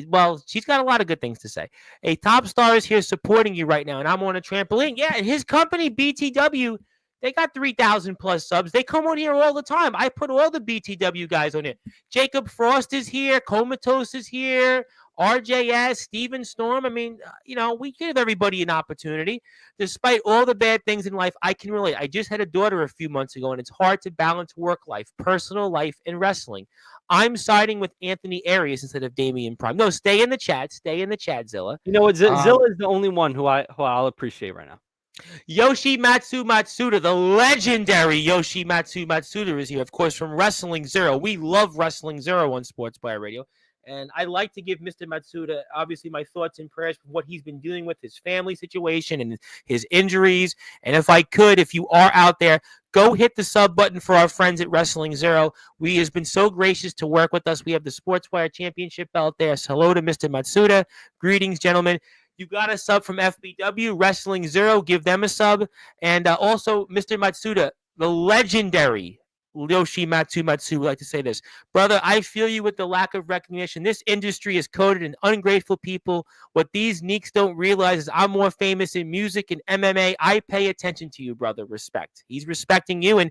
Well, she's got a lot of good things to say. A top star is here supporting you right now, and I'm on a trampoline. Yeah, and his company, BTW, they got 3,000 plus subs. They come on here all the time. I put all the BTW guys on here. Jacob Frost is here. Comatose is here. RJS, Steven Storm. I mean, we give everybody an opportunity. Despite all the bad things in life, I can relate. I just had a daughter a few months ago, and it's hard to balance work life, personal life, and wrestling. I'm siding with Anthony Aries instead of Damian Prime. No, stay in the chat. Stay in the chat, Zilla. You know what? Zilla is the only one who I'll appreciate right now. Yoshimatsu Matsuda, the legendary Yoshimatsu Matsuda is here, of course, from Wrestling Zero. We love Wrestling Zero on Sportzwire Radio. And I'd like to give Mr. Matsuda, obviously, my thoughts and prayers for what he's been dealing with, his family situation and his injuries. And if I could, if you are out there, go hit the sub button for our friends at Wrestling Zero. We has been so gracious to work with us. We have the Sportswire Championship belt there. So hello to Mr. Matsuda. Greetings, gentlemen. You got a sub from FBW, Wrestling Zero. Give them a sub. And also, Mr. Matsuda, the legendary Yoshimatsu Matsu would like to say this. Brother, I feel you with the lack of recognition. This industry is coded in ungrateful people. What these neeks don't realize is I'm more famous in music and MMA. I pay attention to you, brother. Respect. He's respecting you. And,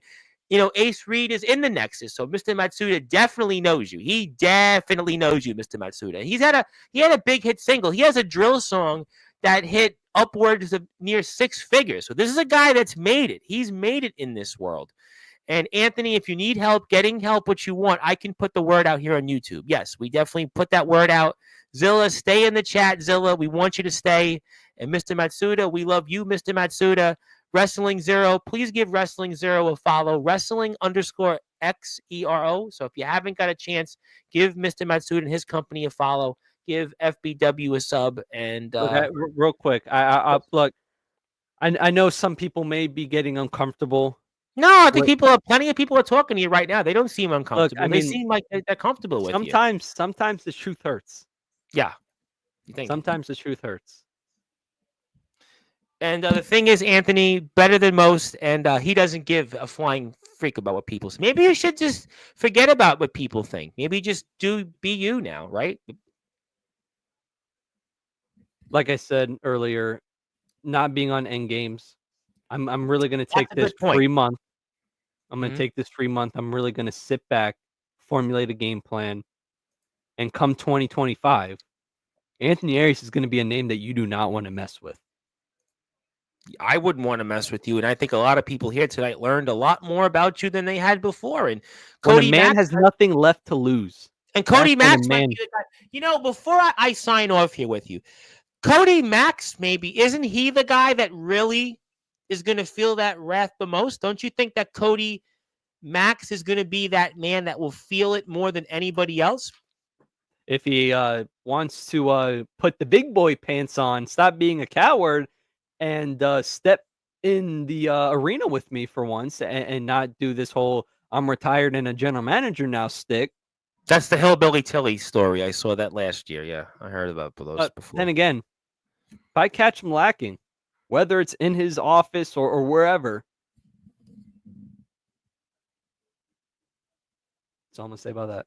Ace Reed is in the Nexus. So Mr. Matsuda definitely knows you. He definitely knows you, Mr. Matsuda. He had a big hit single. He has a drill song that hit upwards of near 6 figures. So this is a guy that's made it. He's made it in this world. And Anthony, if you need help getting help what you want, I can put the word out here on YouTube. Yes, we definitely put that word out. Zilla, stay in the chat, Zilla. We want you to stay. And Mr. Matsuda, we love you, Mr. Matsuda. Wrestling Zero, please give Wrestling Zero a follow. Wrestling_XERO. So if you haven't got a chance, give Mr. Matsuda and his company a follow. give FBW a sub. And Look, real quick, I look. I know some people may be getting uncomfortable. no, I think Wait. plenty of people are talking to you right now. They don't seem uncomfortable. I They mean, seem like they're comfortable with you. sometimes the truth hurts. Yeah, you think? Sometimes the truth hurts. And the thing is, Anthony, better than most, and he doesn't give a flying freak about what people say. Maybe you should just forget about what people think. Maybe just be you now, right? Like I said earlier, not being on end games, I'm really gonna take a this good point. free month. I'm gonna Mhm. take this free month. I'm really gonna sit back, formulate a game plan, and come 2025, Anthony Aries is gonna be a name that you do not want to mess with. I wouldn't want to mess with you, and I think a lot of people here tonight learned a lot more about you than they had before. And When a Cody man Mack has nothing left to lose, and that's Cody when a Max might man. be the guy. You know, before I sign off here with you, Cody Max, maybe isn't he the guy that really is going to feel that wrath the most? Don't you think that Cody Max is going to be that man that will feel it more than anybody else? If he wants to put the big boy pants on, stop being a coward, and step in the arena with me for once, and not do this whole "I'm retired and a general manager now" stick. That's the Hillbilly Tilly story. I saw that last year. Yeah, I heard about those But before. then again, if I catch him lacking, whether it's in his office or wherever, that's all I'm gonna say about that.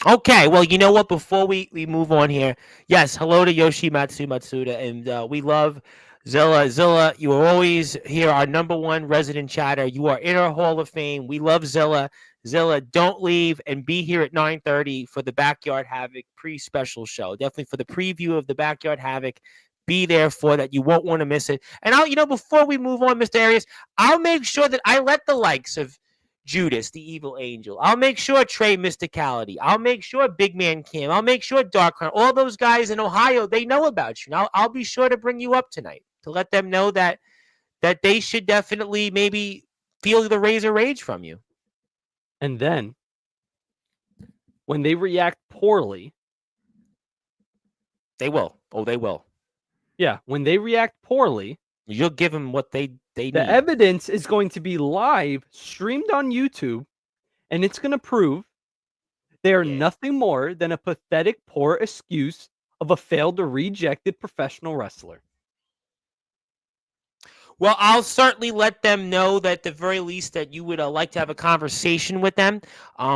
Okay, well, you know what? Before we move on here, yes, hello to Yoshi Matsuda, and we love Zilla. Zilla, you are always here, our number one resident chatter. You are in our Hall of Fame. We love Zilla. Zilla, don't leave and be here at 9:30 for the Backyard Havoc pre-special show. Definitely for the preview of the Backyard Havoc. Be there for that. You won't want to miss it. And before we move on, Mr. Arias, I'll make sure that I let the likes of Judas, the evil angel. I'll make sure Trey Mysticality. I'll make sure Big Man Cam. I'll make sure Dark Crown. All those guys in Ohio, they know about you. Now I'll be sure to bring you up tonight to let them know that they should definitely maybe feel the Razor Rage from you. And then, when they react poorly, they will. Oh, they will. Yeah, when they react poorly, you'll give them what they need. The evidence is going to be live, streamed on YouTube, and it's going to prove they are nothing more than a pathetic, poor excuse of a failed or rejected professional wrestler. Well, I'll certainly let them know that at the very least that you would like to have a conversation with them.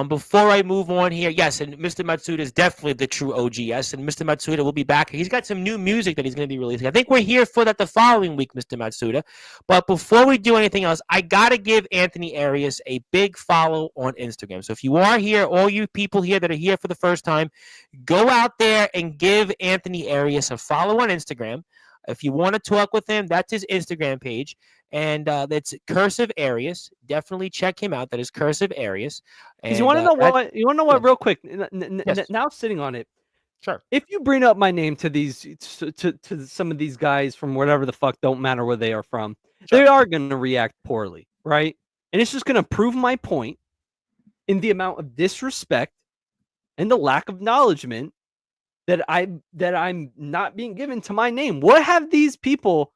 Before I move on here, yes, and Mr. Matsuda is definitely the true OG, yes, and Mr. Matsuda will be back. He's got some new music that he's going to be releasing. I think we're here for that the following week, Mr. Matsuda. But before we do anything else, I got to give Anthony Arias a big follow on Instagram. So if you are here, all you people here that are here for the first time, go out there and give Anthony Arias a follow on Instagram. If you want to talk with him, that's his Instagram page, and that's Cursive Aries. Definitely check him out. That is Cursive Aries. And you want to know what? You want to know what? Real quick, Yes. Now sitting on it. Sure. If you bring up my name to these to some of these guys from whatever the fuck, don't matter where they are from, they are going to react poorly, right? And it's just going to prove my point in the amount of disrespect and the lack of acknowledgement that I'm not being given to my name. What have these people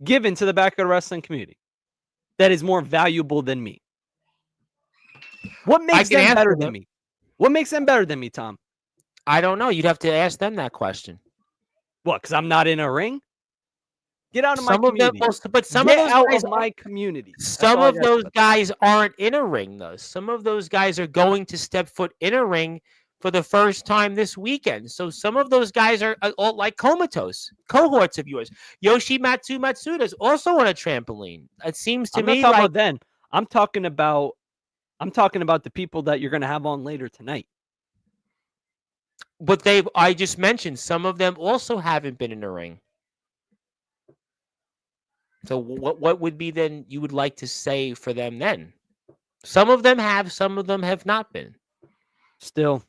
given to the backyard wrestling community that is more valuable than me? What makes them better than me? What makes them better than me, Tom? I don't know. You'd have to ask them that question. What? Because I'm not in a ring? Get out of my community. But some Get of those out guys of my community. Some of those guys aren't in a ring, though. Some of those guys are going to step foot in a ring for the first time this weekend. So some of those guys are all like comatose cohorts of yours. Yoshi Matsuda is also on a trampoline. It seems to me like then. I'm talking about the people that you're going to have on later tonight. But I just mentioned some of them also haven't been in a ring. So what would be then you would like to say for them then? Some of them have, some of them have not been. Still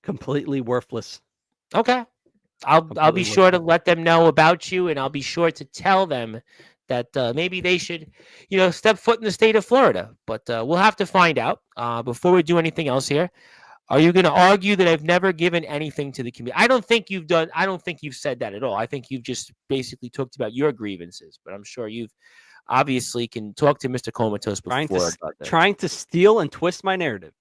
completely worthless. Okay. I'll be sure to let them know about you, and I'll be sure to tell them that maybe they should, step foot in the state of Florida. But we'll have to find out before we do anything else here. Are you going to argue that I've never given anything to the community? I don't think you've said that at all. I think you've just basically talked about your grievances, but I'm sure you've obviously can talk to Mr. Comatose before about that. Trying to steal and twist my narrative.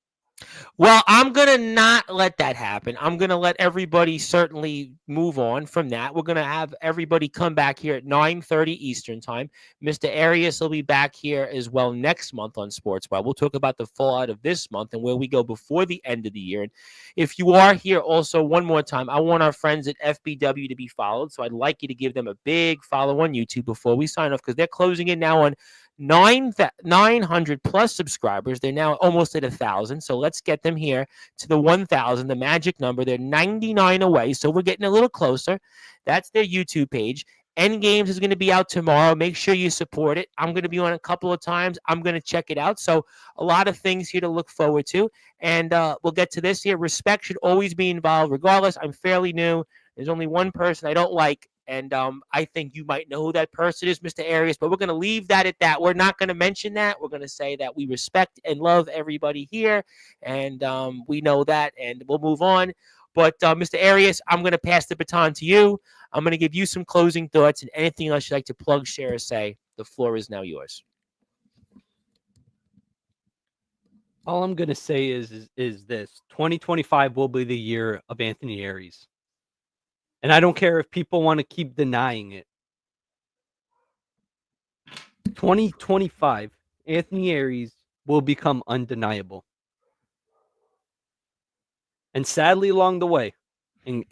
Well, I'm going to not let that happen. I'm going to let everybody certainly move on from that. We're going to have everybody come back here at 9:30 Eastern time. Mr. Aries will be back here as well next month on Sportswire. We'll talk about the fallout of this month and where we go before the end of the year. And if you are here also, one more time, I want our friends at FBW to be followed. So I'd like you to give them a big follow on YouTube before we sign off, because they're closing in now on 900 plus subscribers. They're now almost at 1,000. So let's get them here to the 1,000, the magic number. They're 99 away. So we're getting a little closer. That's their YouTube page. Endgames is going to be out tomorrow. Make sure you support it. I'm going to be on a couple of times. I'm going to check it out. So a lot of things here to look forward to. And we'll get to this here. Respect should always be involved. Regardless, I'm fairly new. There's only one person I don't like. And I think you might know who that person is, Mr. Aries, but we're going to leave that at that. We're not going to mention that. We're going to say that we respect and love everybody here, and we know that, and we'll move on. But, Mr. Aries, I'm going to pass the baton to you. I'm going to give you some closing thoughts, and anything else you'd like to plug, share, or say. The floor is now yours. All I'm going to say is this. 2025 will be the year of Anthony Aries. And I don't care if people want to keep denying it. 2025, Anthony Aries will become undeniable. And sadly, along the way, and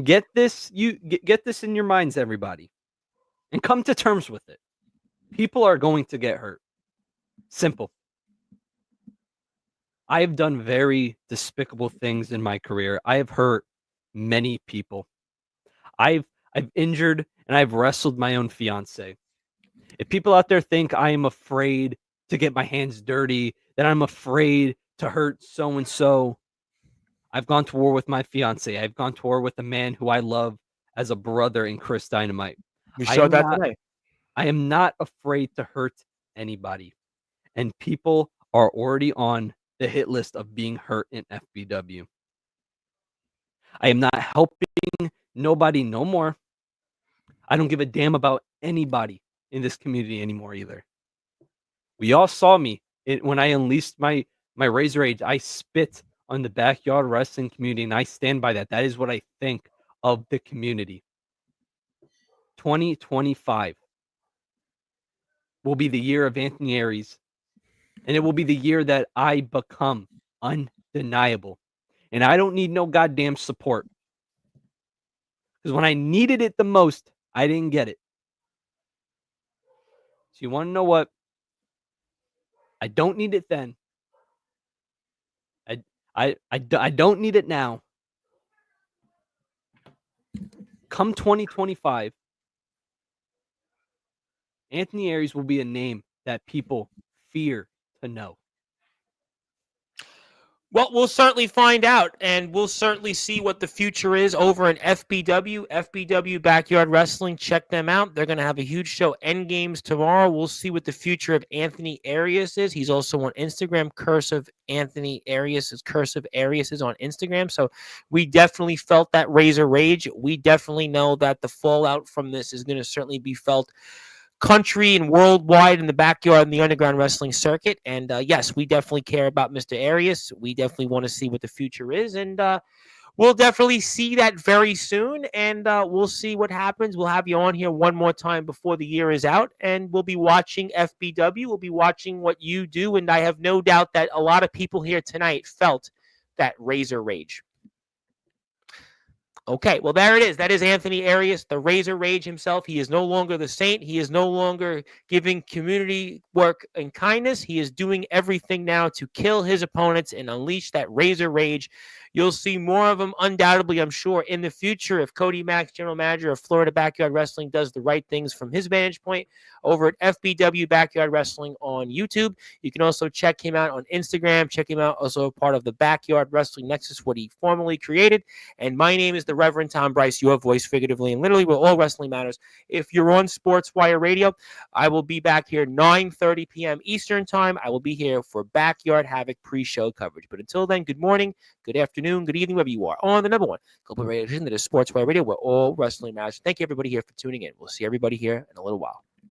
get this, get this in your minds, everybody, and come to terms with it. People are going to get hurt. Simple. I have done very despicable things in my career. I have hurt many people. I've injured and I've wrestled my own fiance. If people out there think I am afraid to get my hands dirty, that I'm afraid to hurt so and so, I've gone to war with my fiance. I've gone to war with a man who I love as a brother in Chris Dynamite. You showed that today. I am not afraid to hurt anybody. And people are already on the hit list of being hurt in FBW. I am not helping nobody no more. I don't give a damn about anybody in this community anymore either. We all saw me when I unleashed my Razor Age. I spit on the backyard wrestling community, and I stand by that. That is what I think of the community. 2025 will be the year of Anthony Aries, and it will be the year that I become undeniable. And I don't need no goddamn support. Because when I needed it the most, I didn't get it. So you want to know what? I don't need it then. I don't need it now. Come 2025, Anthony Aries will be a name that people fear to know. Well, we'll certainly find out, and we'll certainly see what the future is over in FBW Backyard Wrestling. Check them out. They're going to have a huge show, Endgames, tomorrow. We'll see what the future of Anthony Aries is. He's also on Instagram. Cursive Anthony Aries is Cursive Aries is on Instagram. So we definitely felt that Razor Rage. We definitely know that the fallout from this is going to certainly be felt country and worldwide in the backyard and the underground wrestling circuit. And yes, we definitely care about Mr. Aries. We definitely want to see what the future is. And we'll definitely see that very soon. And we'll see what happens. We'll have you on here one more time before the year is out. And we'll be watching FBW. We'll be watching what you do. And I have no doubt that a lot of people here tonight felt that Razor Rage. Okay, well, there it is. That is Anthony Aries, the Razor Rage himself. He is no longer the saint. He is no longer giving community work and kindness. He is doing everything now to kill his opponents and unleash that Razor Rage. You'll see more of him undoubtedly, I'm sure, in the future if Cody Max, general manager of Florida Backyard Wrestling, does the right things from his vantage point over at FBW Backyard Wrestling on YouTube. You can also check him out on Instagram. Check him out, also part of the Backyard Wrestling Nexus, what he formerly created. And my name is the Reverend Tom Bryce, your voice figuratively and literally, where all wrestling matters. If you're on Sportswire Radio, I will be back here 9:30 p.m. Eastern Time. I will be here for Backyard Havoc pre-show coverage. But until then, good morning, good afternoon, good evening, wherever you are on the number one global radio station that is Sportswire Radio, where all wrestling matters. Thank you, everybody here, for tuning in. We'll see everybody here in a little while.